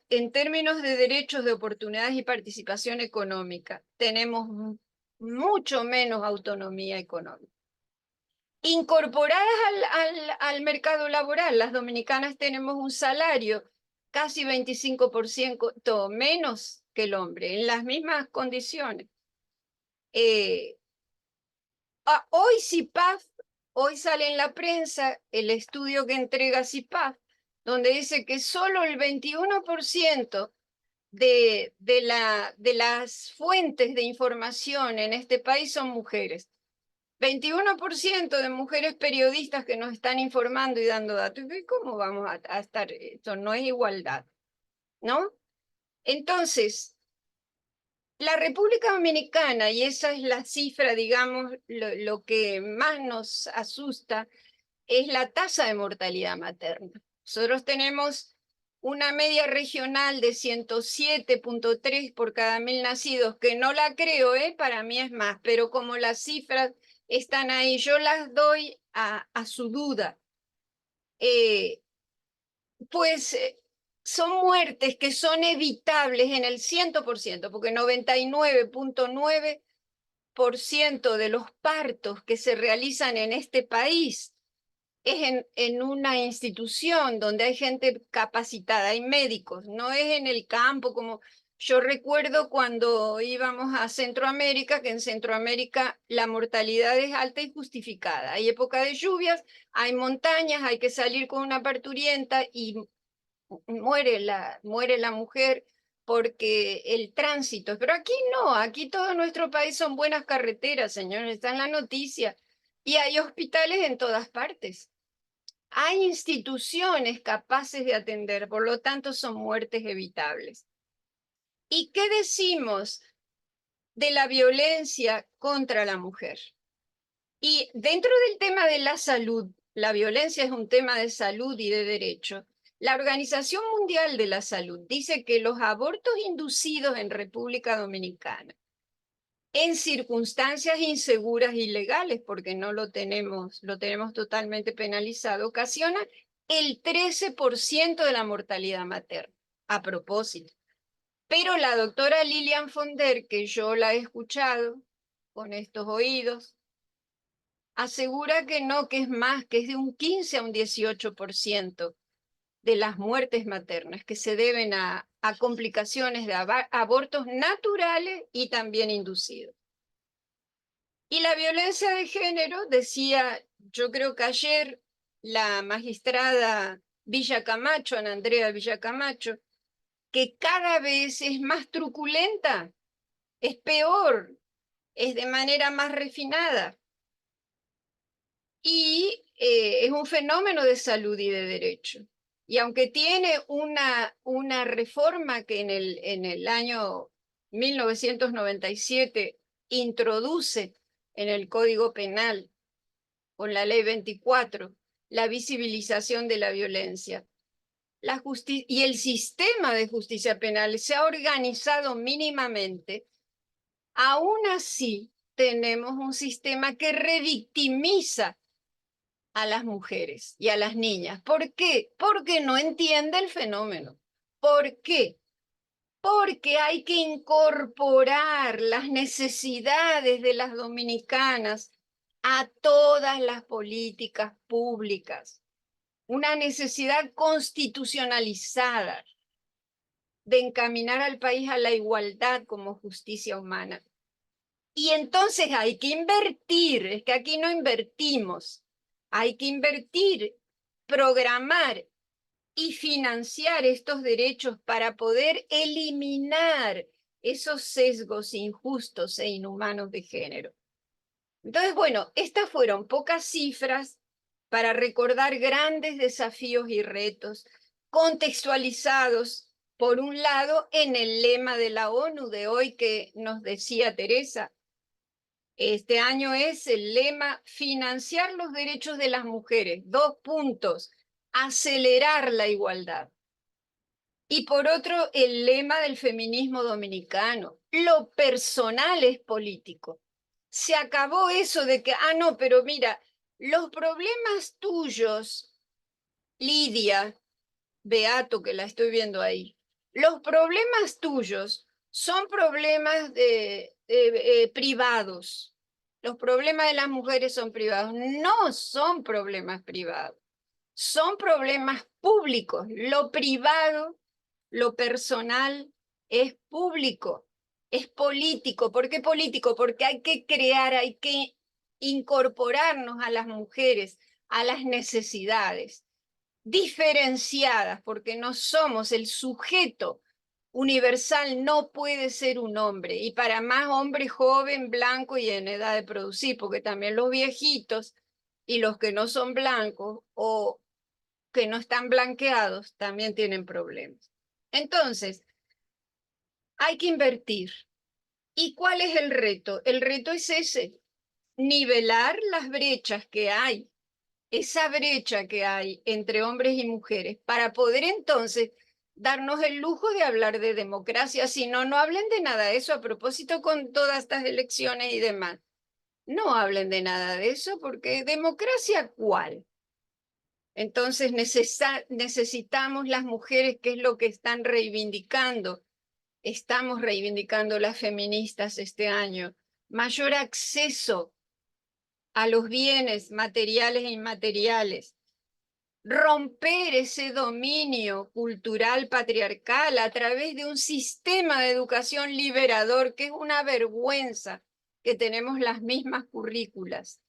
en términos de derechos, de oportunidades y participación económica, tenemos mucho menos autonomía económica. Incorporadas al mercado laboral, las dominicanas tenemos un salario casi 25% menos que el hombre, en las mismas condiciones. Hoy CIPAF, hoy sale en la prensa el estudio que entrega CIPAF, donde dice que solo el 21% de las fuentes de información en este país son mujeres. 21% de mujeres periodistas que nos están informando y dando datos. ¿Y cómo vamos a estar? Esto no es igualdad, ¿no? Entonces, la República Dominicana, y esa es la cifra, digamos, lo que más nos asusta, es la tasa de mortalidad materna. Nosotros tenemos una media regional de 107.3 por cada 1000 nacidos, que no la creo, para mí es más, pero como las cifras están ahí, yo las doy a su duda. Pues son muertes que son evitables en el 100%, porque 99.9% de los partos que se realizan en este país es en una institución donde hay gente capacitada, hay médicos, no es en el campo como yo recuerdo cuando íbamos a Centroamérica, que en Centroamérica la mortalidad es alta y justificada. Hay época de lluvias, hay montañas, hay que salir con una parturienta y muere la mujer porque el tránsito. Pero aquí no, aquí todo nuestro país son buenas carreteras, señores, está en la noticia. Y hay hospitales en todas partes. Hay instituciones capaces de atender, por lo tanto son muertes evitables. ¿Y qué decimos de la violencia contra la mujer? Y dentro del tema de la salud, la violencia es un tema de salud y de derecho. La Organización Mundial de la Salud dice que los abortos inducidos en República Dominicana, en circunstancias inseguras y ilegales, porque no lo tenemos totalmente penalizado, ocasiona el 13% de la mortalidad materna. A propósito. Pero la doctora Lilian Fonder, que yo la he escuchado con estos oídos, asegura que no, que es más, que es de un 15 a un 18% de las muertes maternas que se deben a complicaciones de abortos naturales y también inducidos. Y la violencia de género, decía, yo creo que ayer la magistrada Villa Camacho, Ana Andrea Villa Camacho, que cada vez es más truculenta, es peor, es de manera más refinada. Y es un fenómeno de salud y de derecho. Y aunque tiene una reforma que en el año 1997 introduce en el Código Penal, con la Ley 24, la visibilización de la violencia, y el sistema de justicia penal se ha organizado mínimamente, aún así tenemos un sistema que revictimiza a las mujeres y a las niñas. ¿Por qué? Porque no entiende el fenómeno. ¿Por qué? Porque hay que incorporar las necesidades de las dominicanas a todas las políticas públicas. Una necesidad constitucionalizada de encaminar al país a la igualdad como justicia humana. Y entonces hay que invertir, es que aquí no invertimos, hay que invertir, programar y financiar estos derechos para poder eliminar esos sesgos injustos e inhumanos de género. Entonces, bueno, estas fueron pocas cifras para recordar grandes desafíos y retos contextualizados, por un lado, en el lema de la ONU de hoy que nos decía Teresa. Este año es el lema financiar los derechos de las mujeres. 2 puntos, acelerar la igualdad. Y por otro, el lema del feminismo dominicano. Lo personal es político. Se acabó eso de que, no, pero mira, los problemas tuyos, Lidia, Beato, que la estoy viendo ahí, los problemas tuyos son problemas privados. Los problemas de las mujeres son privados. No son problemas privados. Son problemas públicos. Lo privado, lo personal es público, es político. ¿Por qué político? Porque hay que crear, hay que incorporarnos a las mujeres, a las necesidades diferenciadas, porque no somos el sujeto universal, no puede ser un hombre, y para más hombre joven, blanco y en edad de producir, porque también los viejitos y los que no son blancos o que no están blanqueados también tienen problemas. Entonces, hay que invertir. ¿Y cuál es el reto? El reto es ese, nivelar las brechas que hay, esa brecha que hay entre hombres y mujeres, para poder entonces darnos el lujo de hablar de democracia. Si no, no hablen de nada de eso a propósito con todas estas elecciones y demás. No hablen de nada de eso, porque democracia, ¿cuál? Entonces necesitamos las mujeres, que es lo que están reivindicando. Estamos reivindicando las feministas este año. Mayor acceso a los bienes materiales e inmateriales, romper ese dominio cultural patriarcal a través de un sistema de educación liberador, que es una vergüenza que tenemos las mismas currículas.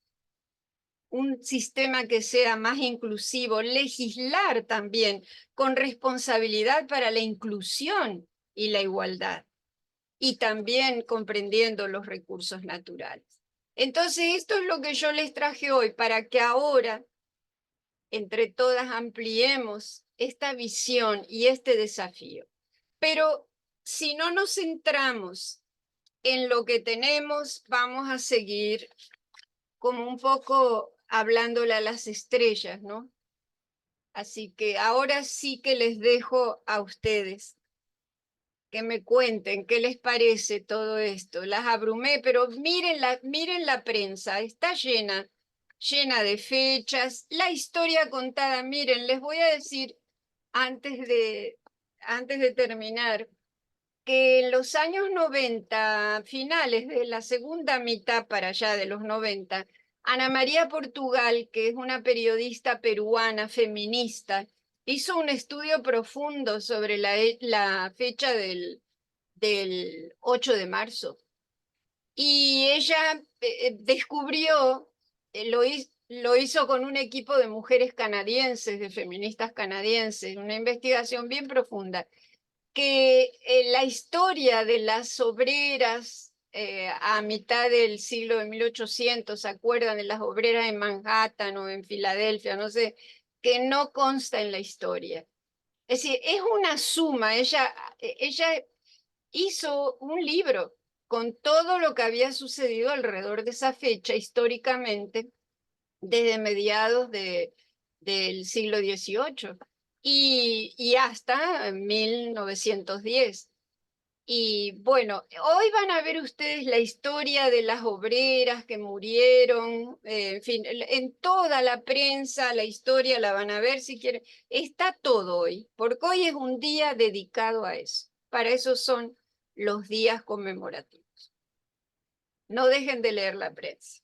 Un sistema que sea más inclusivo, legislar también con responsabilidad para la inclusión y la igualdad, y también comprendiendo los recursos naturales. Entonces, esto es lo que yo les traje hoy, para que ahora, entre todas, ampliemos esta visión y este desafío. Pero si no nos centramos en lo que tenemos, vamos a seguir como un poco hablándole a las estrellas, ¿no? Así que ahora sí que les dejo a ustedes que me cuenten qué les parece todo esto. Las abrumé, pero miren la prensa, está llena de fechas, la historia contada. Miren, les voy a decir antes de terminar, que en los años 90, finales de la segunda mitad para allá de los 90, Ana María Portugal, que es una periodista peruana feminista, hizo un estudio profundo sobre la fecha del 8 de marzo. Y ella descubrió, lo hizo con un equipo de mujeres canadienses, de feministas canadienses, una investigación bien profunda, que la historia de las obreras a mitad del siglo de 1800, ¿se acuerdan de las obreras en Manhattan o en Filadelfia? No sé, que no consta en la historia. Es decir, es una suma. Ella hizo un libro con todo lo que había sucedido alrededor de esa fecha históricamente, desde mediados del siglo XVIII y hasta 1910. Y bueno, hoy van a ver ustedes la historia de las obreras que murieron, en fin, en toda la prensa, la historia la van a ver si quieren. Está todo hoy, porque hoy es un día dedicado a eso. Para eso son los días conmemorativos. No dejen de leer la prensa.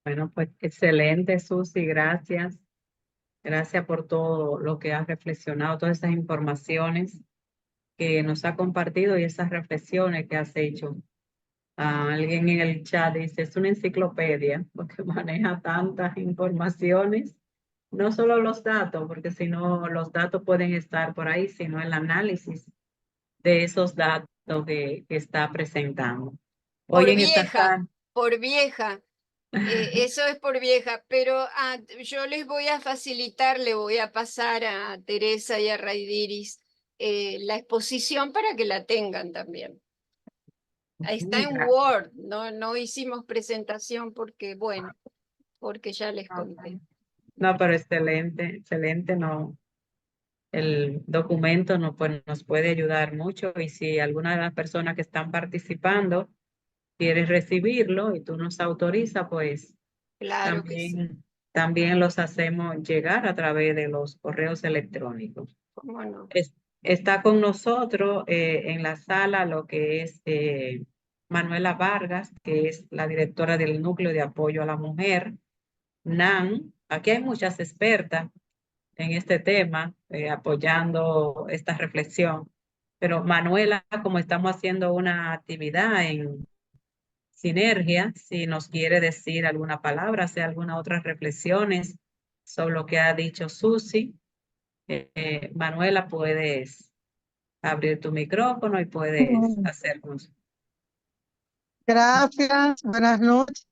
Bueno, pues excelente, Susi, gracias. Gracias por todo lo que has reflexionado, todas esas informaciones que nos ha compartido y esas reflexiones que has hecho. Alguien en el chat dice, es una enciclopedia porque maneja tantas informaciones, no solo los datos, porque si no los datos pueden estar por ahí, sino el análisis de esos datos que está presentando. Hoy Por en esta vieja, tarde, por vieja. Eso es por vieja, pero yo les voy a facilitar, le voy a pasar a Teresa y a Raidiris la exposición para que la tengan también. Está en gracias. Word, no hicimos presentación porque, bueno, porque ya les conté. No, pero excelente, excelente, no. El documento no, pues, nos puede ayudar mucho y si alguna de las personas que están participando quiere recibirlo y tú nos autorizas, pues Claro que sí, también los hacemos llegar a través de los correos electrónicos. cómo no. Está con nosotros en la sala lo que es Manuela Vargas, que es la directora del Núcleo de Apoyo a la Mujer, NAN. Aquí hay muchas expertas en este tema, apoyando esta reflexión. Pero Manuela, como estamos haciendo una actividad en sinergia, si nos quiere decir alguna palabra, hacer alguna otras reflexiones sobre lo que ha dicho Susi, Manuela, puedes abrir tu micrófono y puedes hacernos. Gracias, buenas noches.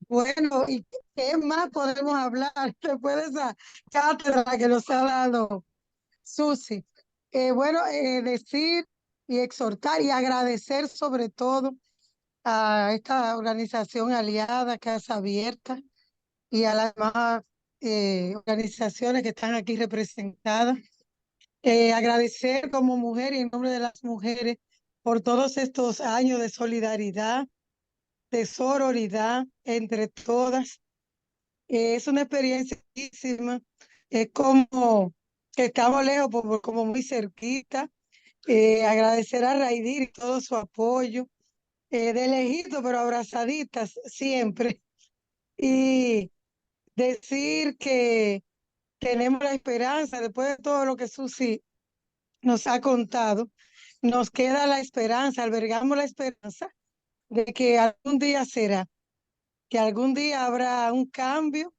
Bueno, ¿y qué más podemos hablar después de esa cátedra que nos ha dado Susi? Bueno, decir y exhortar y agradecer sobre todo a esta organización aliada, Casa Abierta, y a las demás organizaciones que están aquí representadas. Agradecer como mujer y en nombre de las mujeres por todos estos años de solidaridad, de sororidad entre todas. Es una experiencia bellísima. Es como que estamos lejos, como muy cerquita. Agradecer a Raidir y todo su apoyo. De lejito, pero abrazaditas siempre. Y decir que tenemos la esperanza, después de todo lo que Susi nos ha contado, nos queda la esperanza, albergamos la esperanza de que algún día será, que algún día habrá un cambio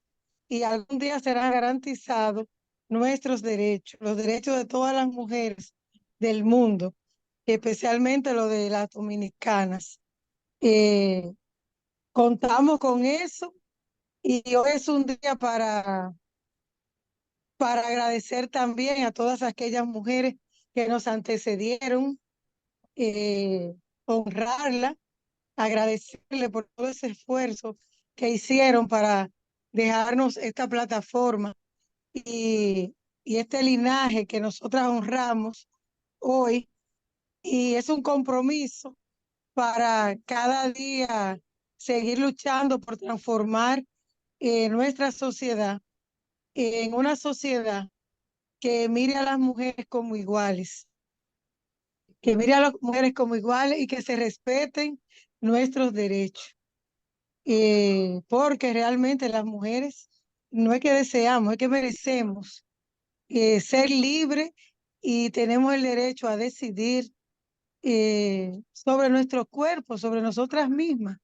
y algún día serán garantizados nuestros derechos, los derechos de todas las mujeres del mundo, especialmente los de las dominicanas. Contamos con eso y hoy es un día para agradecer también a todas aquellas mujeres que nos antecedieron, honrarla, agradecerle por todo ese esfuerzo que hicieron para dejarnos esta plataforma y este linaje que nosotras honramos hoy. Y es un compromiso para cada día seguir luchando por transformar nuestra sociedad en una sociedad que mire a las mujeres como iguales, que mire a las mujeres como iguales y que se respeten nuestros derechos. Porque realmente las mujeres no es que deseamos, es que merecemos ser libres y tenemos el derecho a decidir sobre nuestro cuerpo, sobre nosotras mismas,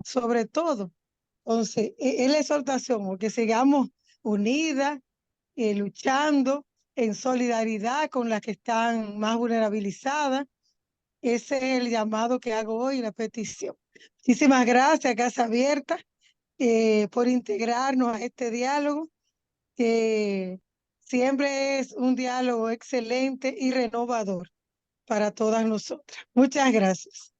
sobre todo. Entonces, es la exhortación, o que sigamos unidas, luchando en solidaridad con las que están más vulnerabilizadas. Ese es el llamado que hago hoy, la petición. Muchísimas gracias, Casa Abierta, por integrarnos a este diálogo, que siempre es un diálogo excelente y renovador para todas nosotras. Muchas gracias.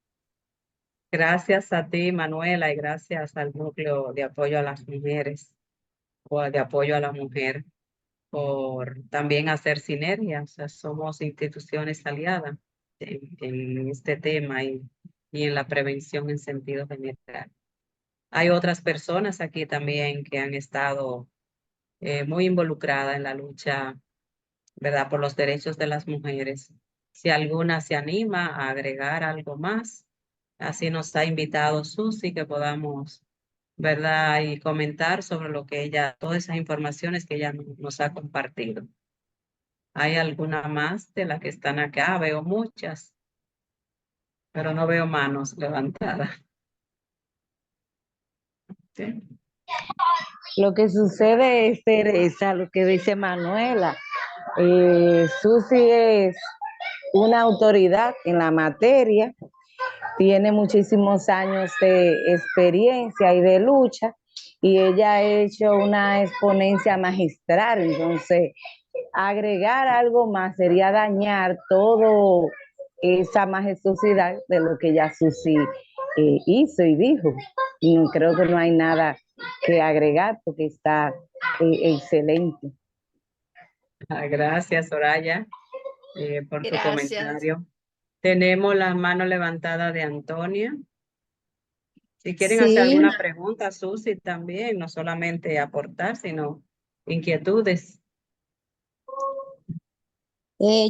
Gracias a ti, Manuela, y gracias al Núcleo de Apoyo a las Mujeres o de Apoyo a la Mujer por también hacer sinergias. O sea, somos instituciones aliadas en este tema y en la prevención en sentido general. Hay otras personas aquí también que han estado muy involucradas en la lucha, ¿verdad?, por los derechos de las mujeres. Si alguna se anima a agregar algo más, así nos ha invitado Susi, que podamos, ¿verdad?, y comentar sobre lo que ella, todas esas informaciones que ella nos ha compartido. ¿Hay alguna más de las que están acá? Veo muchas, pero no veo manos levantadas. ¿Sí? Lo que sucede es, Teresa, lo que dice Manuela. Susi es una autoridad en la materia, tiene muchísimos años de experiencia y de lucha, y ella ha hecho una exponencia magistral. Entonces, agregar algo más sería dañar todo esa majestuosidad de lo que ya Susi hizo y dijo. Y creo que no hay nada que agregar porque está excelente. Gracias, Soraya, por tu Gracias. comentario. Tenemos la mano levantada de Antonia. Si quieren hacer Sí, alguna pregunta, Susi, también, no solamente aportar, sino inquietudes.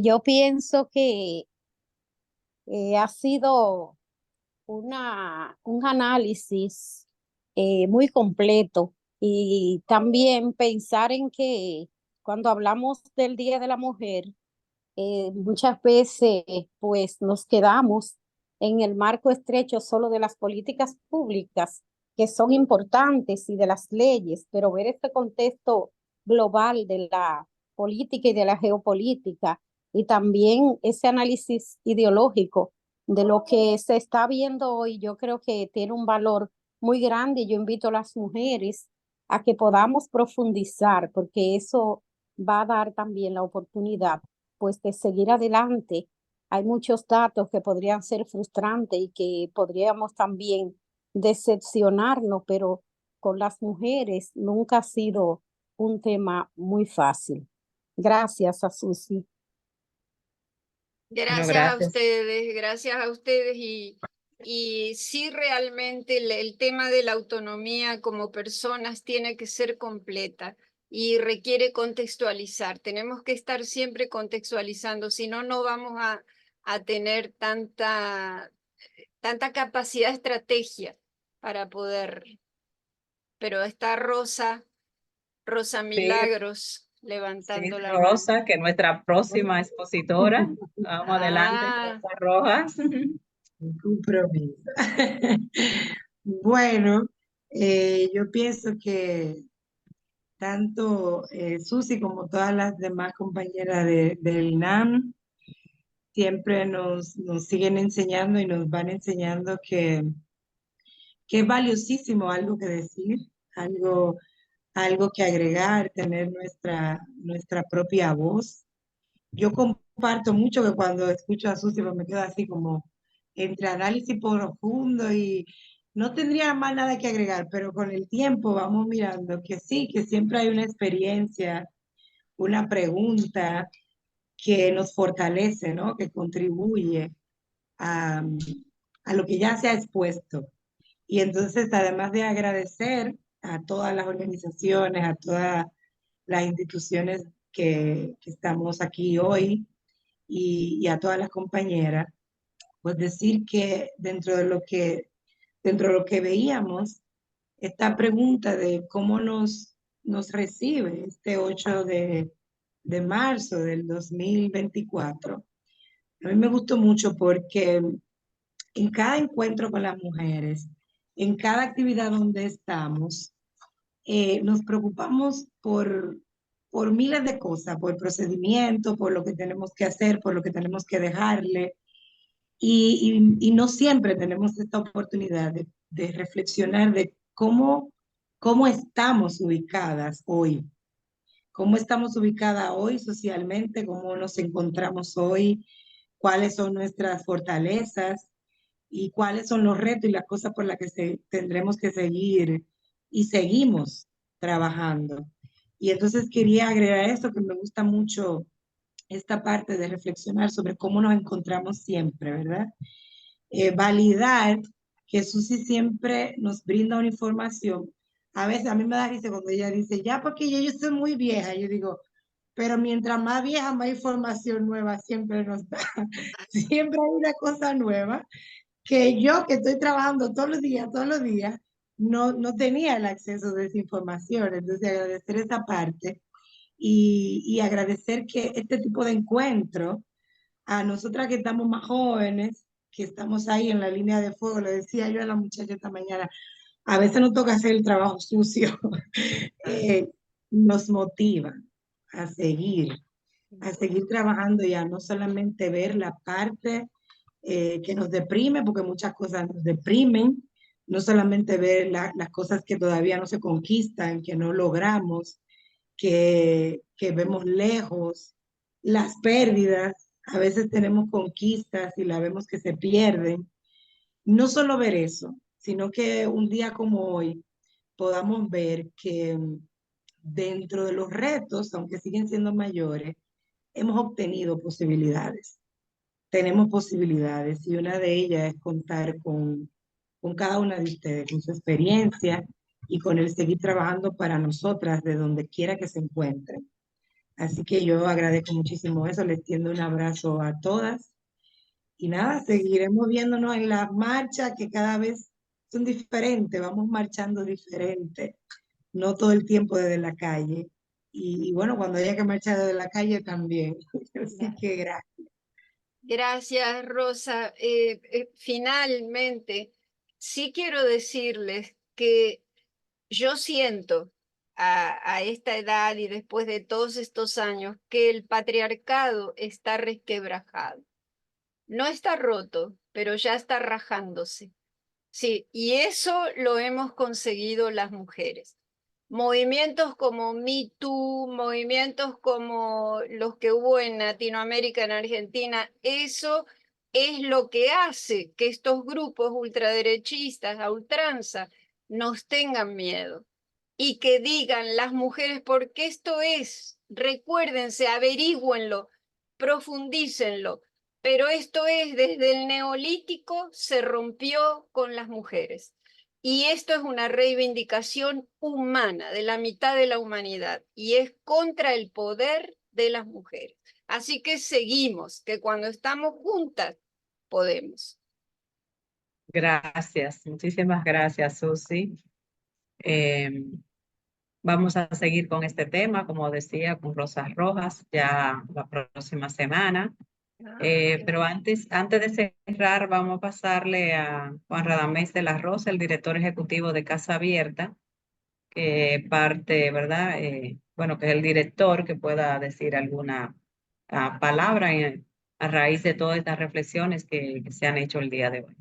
yo pienso que ha sido un análisis muy completo y también pensar en que cuando hablamos del Día de la Mujer, muchas veces pues nos quedamos en el marco estrecho solo de las políticas públicas que son importantes y de las leyes, pero ver este contexto global de la política y de la geopolítica y también ese análisis ideológico de lo que se está viendo hoy, yo creo que tiene un valor muy grande. Yo invito a las mujeres a que podamos profundizar, porque eso va a dar también la oportunidad pues de seguir adelante. Hay muchos datos que podrían ser frustrantes y que podríamos también decepcionarnos, pero con las mujeres nunca ha sido un tema muy fácil. Gracias a Susi. Bueno, Gracias a ustedes y sí realmente el tema de la autonomía como personas tiene que ser completa y requiere contextualizar. Tenemos que estar siempre contextualizando, si no, no vamos a tener tanta capacidad de estrategia para poder. Pero está Rosa Sí, Milagros. levantando Sí, la mano. Rosa, que es nuestra próxima expositora. Vamos adelante, Ah, Rosa Rojas. Un compromiso. Bueno, yo pienso que tanto Susi como todas las demás compañeras del INAM siempre nos siguen enseñando y nos van enseñando que es valiosísimo algo que decir, algo que agregar, tener nuestra propia voz. Yo comparto mucho que cuando escucho a Susi pues me quedo así como entre análisis profundo y no tendría más nada que agregar, pero con el tiempo vamos mirando que sí, que siempre hay una experiencia, una pregunta que nos fortalece, ¿no? Que contribuye a, a lo que ya se ha expuesto. Y entonces, además de agradecer a todas las organizaciones, a todas las instituciones que estamos aquí hoy y a todas las compañeras, pues decir que dentro de lo que veíamos, esta pregunta de cómo nos recibe este 8 de marzo del 2024, a mí me gustó mucho porque en cada encuentro con las mujeres, en cada actividad donde estamos, nos preocupamos por miles de cosas, por procedimientos, por lo que tenemos que hacer, por lo que tenemos que dejarle. Y no siempre tenemos esta oportunidad de reflexionar de cómo estamos ubicadas hoy, cómo estamos ubicadas hoy socialmente, cómo nos encontramos hoy, cuáles son nuestras fortalezas y cuáles son los retos y las cosas por las que tendremos que seguir y seguimos trabajando. Y entonces quería agregar esto que me gusta mucho, esta parte de reflexionar sobre cómo nos encontramos siempre, ¿verdad? Validar que Susi siempre nos brinda una información. A veces a mí me da risa cuando ella dice, ya porque yo soy muy vieja, yo digo, pero mientras más vieja, más información nueva siempre nos da. Siempre hay una cosa nueva que yo que estoy trabajando todos los días, no tenía el acceso de esa información. Entonces agradecer esa parte y agradecer que este tipo de encuentro, a nosotras que estamos más jóvenes, que estamos ahí en la línea de fuego, le decía yo a la muchacha esta mañana, a veces nos toca hacer el trabajo sucio, nos motiva a seguir, trabajando y a no solamente ver la parte que nos deprime, porque muchas cosas nos deprimen, no solamente ver las cosas que todavía no se conquistan, que no logramos, que vemos lejos, las pérdidas, a veces tenemos conquistas y la vemos que se pierden. No solo ver eso, sino que un día como hoy podamos ver que dentro de los retos, aunque siguen siendo mayores, hemos obtenido posibilidades. Tenemos posibilidades y una de ellas es contar con cada una de ustedes, con su experiencia y con el seguir trabajando para nosotras de donde quiera que se encuentren. Así que yo agradezco muchísimo eso, les tiendo un abrazo a todas y nada, seguiremos viéndonos en las marchas que cada vez son diferentes, vamos marchando diferente, no todo el tiempo desde la calle. Y bueno, cuando haya que marchar desde la calle también. Así que gracias. gracias, Rosa. Finalmente, sí quiero decirles que yo siento a esta edad y después de todos estos años que el patriarcado está resquebrajado. No está roto, pero ya está rajándose. Sí, y eso lo hemos conseguido las mujeres. Movimientos como Me Too, movimientos como los que hubo en Latinoamérica, en Argentina, eso es lo que hace que estos grupos ultraderechistas a ultranza nos tengan miedo y que digan las mujeres, porque esto es, recuérdense, averigüenlo, profundícenlo, pero esto es, desde el neolítico se rompió con las mujeres. Y esto es una reivindicación humana de la mitad de la humanidad y es contra el poder de las mujeres. Así que seguimos, que cuando estamos juntas podemos. Gracias, muchísimas gracias, Susi. Vamos a seguir con este tema, como decía, con Rosas Rojas, ya la próxima semana. Pero antes de cerrar, vamos a pasarle a Juan Radamés de la Rosa, el director ejecutivo de Casa Abierta, que parte, ¿verdad? Bueno, que es el director, que pueda decir alguna palabra a raíz de todas estas reflexiones que se han hecho el día de hoy.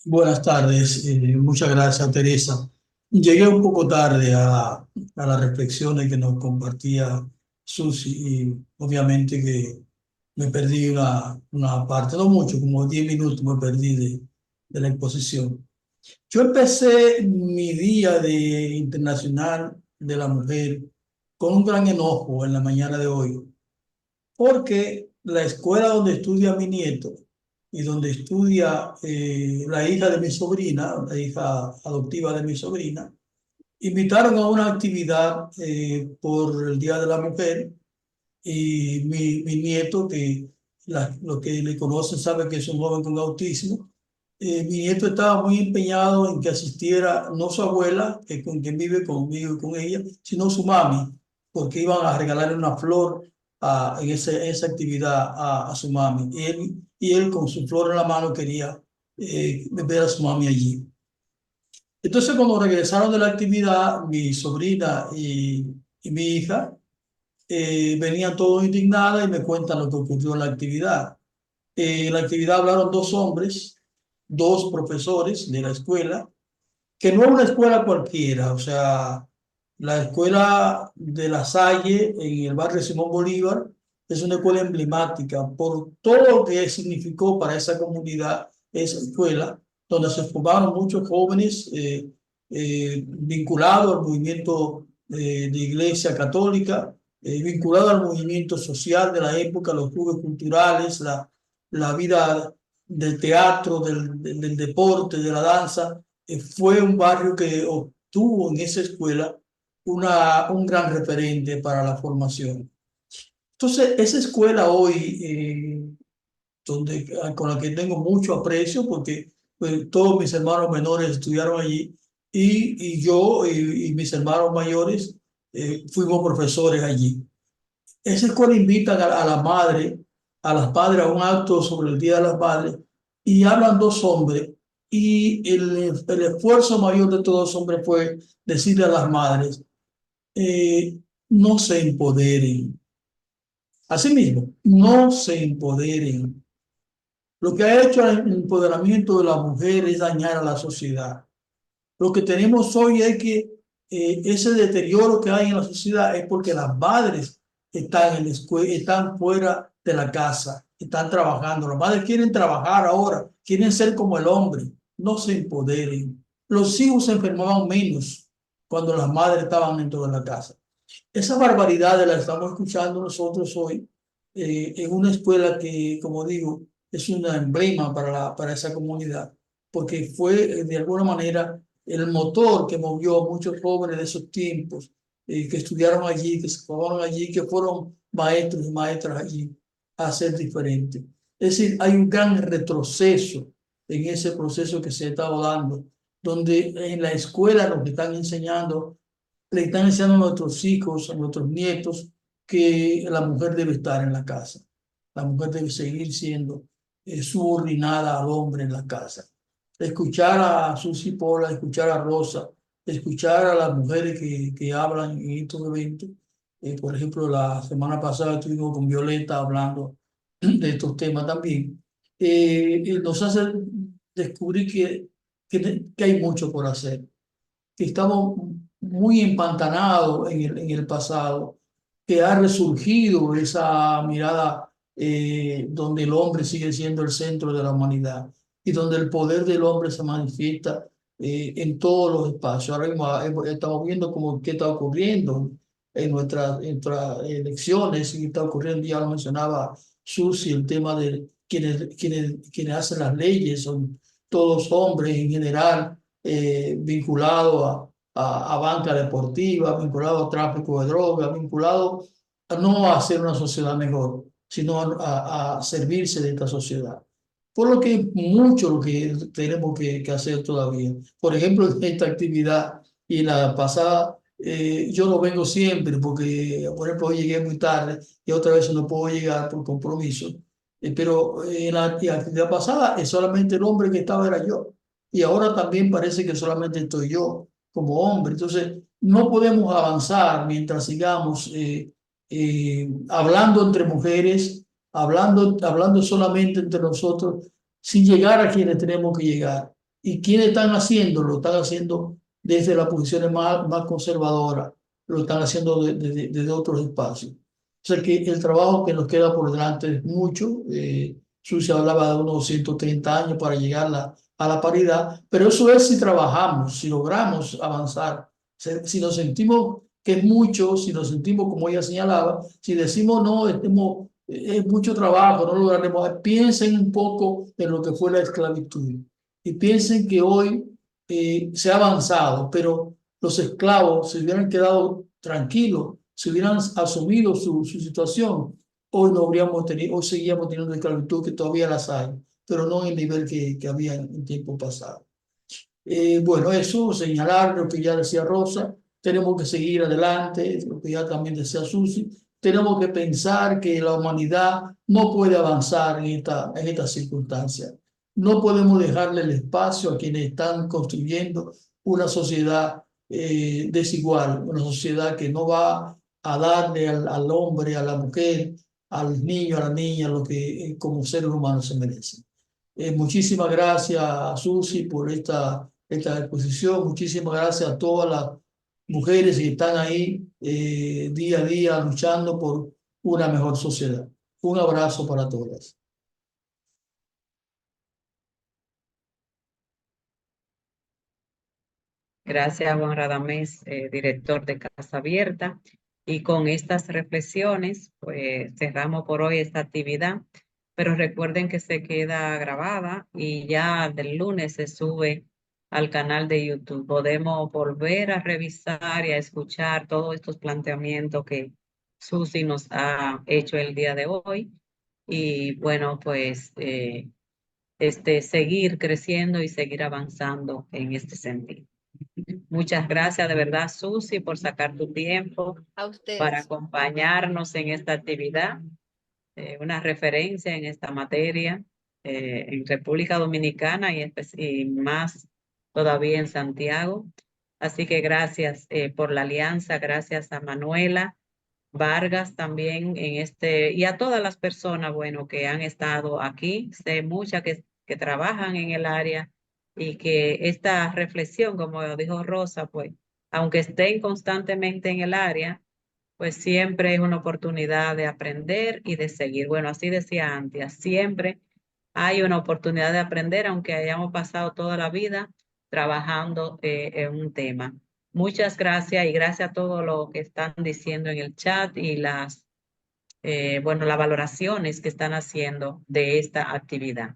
Buenas tardes, muchas gracias, Teresa. Llegué un poco tarde a las reflexiones que nos compartía Susi y obviamente que me perdí una parte, no mucho, como 10 minutos me perdí de la exposición. Yo empecé mi día de Internacional de la Mujer con un gran enojo en la mañana de hoy, porque la escuela donde estudia mi nieto y donde estudia la hija de mi sobrina, la hija adoptiva de mi sobrina, invitaron a una actividad por el Día de la Mujer y mi nieto, que los que le conocen saben que es un joven con autismo, mi nieto estaba muy empeñado en que asistiera no su abuela, que es con quien vive conmigo y con ella, sino su mami, porque iban a regalarle una flor en esa actividad a su mami. Y él con su flor en la mano quería ver a su mami allí. Entonces, cuando regresaron de la actividad, mi sobrina y mi hija venían todos indignadas y me cuentan lo que ocurrió en la actividad. En la actividad hablaron dos hombres, dos profesores de la escuela, que no es una escuela cualquiera, o sea, la escuela de La Salle en el barrio Simón Bolívar es una escuela emblemática por todo lo que significó para esa comunidad esa escuela, donde se formaron muchos jóvenes vinculados al movimiento de Iglesia Católica, vinculados al movimiento social de la época, los clubes culturales, la vida del teatro, del deporte, de la danza. Fue un barrio que obtuvo en esa escuela un gran referente para la formación. Entonces, esa escuela hoy, con la que tengo mucho aprecio, porque pues, todos mis hermanos menores estudiaron allí y yo y mis hermanos mayores fuimos profesores allí. Esa escuela invita a la madre, a las padres a un acto sobre el Día de las Madres y hablan dos hombres y el esfuerzo mayor de todos los hombres fue decirle a las madres, no se empoderen. Asimismo, no se empoderen. Lo que ha hecho el empoderamiento de la mujer es dañar a la sociedad. Lo que tenemos hoy es que ese deterioro que hay en la sociedad es porque las madres están en la escuela, están fuera de la casa, están trabajando. Las madres quieren trabajar ahora, quieren ser como el hombre, no se empoderen. Los hijos se enfermaban menos cuando las madres estaban dentro de la casa. Esa barbaridad la estamos escuchando nosotros hoy en una escuela que, como digo, es un emblema para esa comunidad, porque fue de alguna manera el motor que movió a muchos jóvenes de esos tiempos que estudiaron allí, que se formaron allí, que fueron maestros y maestras allí a ser diferentes. Es decir, hay un gran retroceso en ese proceso que se está dando, donde en la escuela nos están enseñando, le están enseñando a nuestros hijos, a nuestros nietos, que la mujer debe estar en la casa. La mujer debe seguir siendo subordinada al hombre en la casa. Escuchar a Susi Pola, escuchar a Rosa, escuchar a las mujeres que hablan en estos eventos. Por ejemplo, la semana pasada estuvimos con Violeta hablando de estos temas también. Nos hace descubrir que hay mucho por hacer, que estamos muy empantanados en el pasado, que ha resurgido esa mirada donde el hombre sigue siendo el centro de la humanidad y donde el poder del hombre se manifiesta en todos los espacios. Ahora mismo estamos viendo qué está ocurriendo en nuestras elecciones y está ocurriendo, ya lo mencionaba Susi, el tema de quienes hacen las leyes, son todos hombres en general, vinculados a banca deportiva, vinculado a tráfico de drogas, vinculado no a hacer una sociedad mejor, sino a servirse de esta sociedad. Por lo que mucho lo que tenemos que hacer todavía. Por ejemplo, esta actividad y la pasada, yo no vengo siempre porque, por ejemplo, hoy llegué muy tarde y otra vez no puedo llegar por compromiso. Pero en la actividad pasada, solamente el hombre que estaba era yo. Y ahora también parece que solamente estoy yo como hombre. Entonces, no podemos avanzar mientras sigamos hablando entre mujeres, hablando solamente entre nosotros, sin llegar a quienes tenemos que llegar. ¿Y quienes están haciendo? Lo están haciendo desde las posiciones más conservadoras, lo están haciendo desde otros espacios. O sea que el trabajo que nos queda por delante es mucho. Susi hablaba de unos 130 años para llegar a la paridad, pero eso es si trabajamos, si logramos avanzar, si nos sentimos que es mucho, si nos sentimos, como ella señalaba, si decimos no, es mucho trabajo, no lograremos. Piensen un poco en lo que fue la esclavitud y piensen que hoy se ha avanzado, pero los esclavos se hubieran quedado tranquilos, si hubieran asumido su situación, hoy no habríamos tenido, hoy seguíamos teniendo esclavitud, que todavía las hay, pero no en el nivel que había en tiempo pasado. Bueno, eso, señalar lo que ya decía Rosa, tenemos que seguir adelante, lo que ya también decía Susi, tenemos que pensar que la humanidad no puede avanzar en esta circunstancia. No podemos dejarle el espacio a quienes están construyendo una sociedad desigual, una sociedad que no va a darle al hombre, a la mujer, al niño, a la niña, lo que como seres humanos se merecen. Muchísimas gracias, Susi, por esta exposición. Muchísimas gracias a todas las mujeres que están ahí día a día luchando por una mejor sociedad. Un abrazo para todas. Gracias, Juan Radamés, director de Casa Abierta. Y con estas reflexiones, pues cerramos por hoy esta actividad. Pero recuerden que se queda grabada y ya del lunes se sube al canal de YouTube. Podemos volver a revisar y a escuchar todos estos planteamientos que Susi nos ha hecho el día de hoy. Y bueno, pues seguir creciendo y seguir avanzando en este sentido. Muchas gracias de verdad, Susi, por sacar tu tiempo A para ustedes. acompañarnos en esta actividad, una referencia en esta materia en República Dominicana y más todavía en Santiago. Así que gracias por la alianza, gracias a Manuela Vargas también y a todas las personas, bueno, que han estado aquí. Sé muchas que trabajan en el área y que esta reflexión, como dijo Rosa, pues, aunque estén constantemente en el área, pues siempre es una oportunidad de aprender y de seguir. Bueno, así decía Antia, siempre hay una oportunidad de aprender, aunque hayamos pasado toda la vida trabajando en un tema. Muchas gracias y gracias a todo lo que están diciendo en el chat y las valoraciones que están haciendo de esta actividad.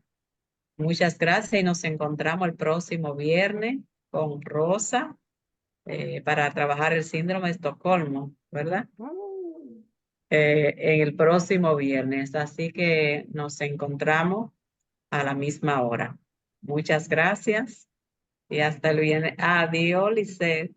Muchas gracias y nos encontramos el próximo viernes con Rosa para trabajar el síndrome de Estocolmo, ¿verdad? En el próximo viernes. Así que nos encontramos a la misma hora. Muchas gracias y hasta el viernes. Adiós, Lisette.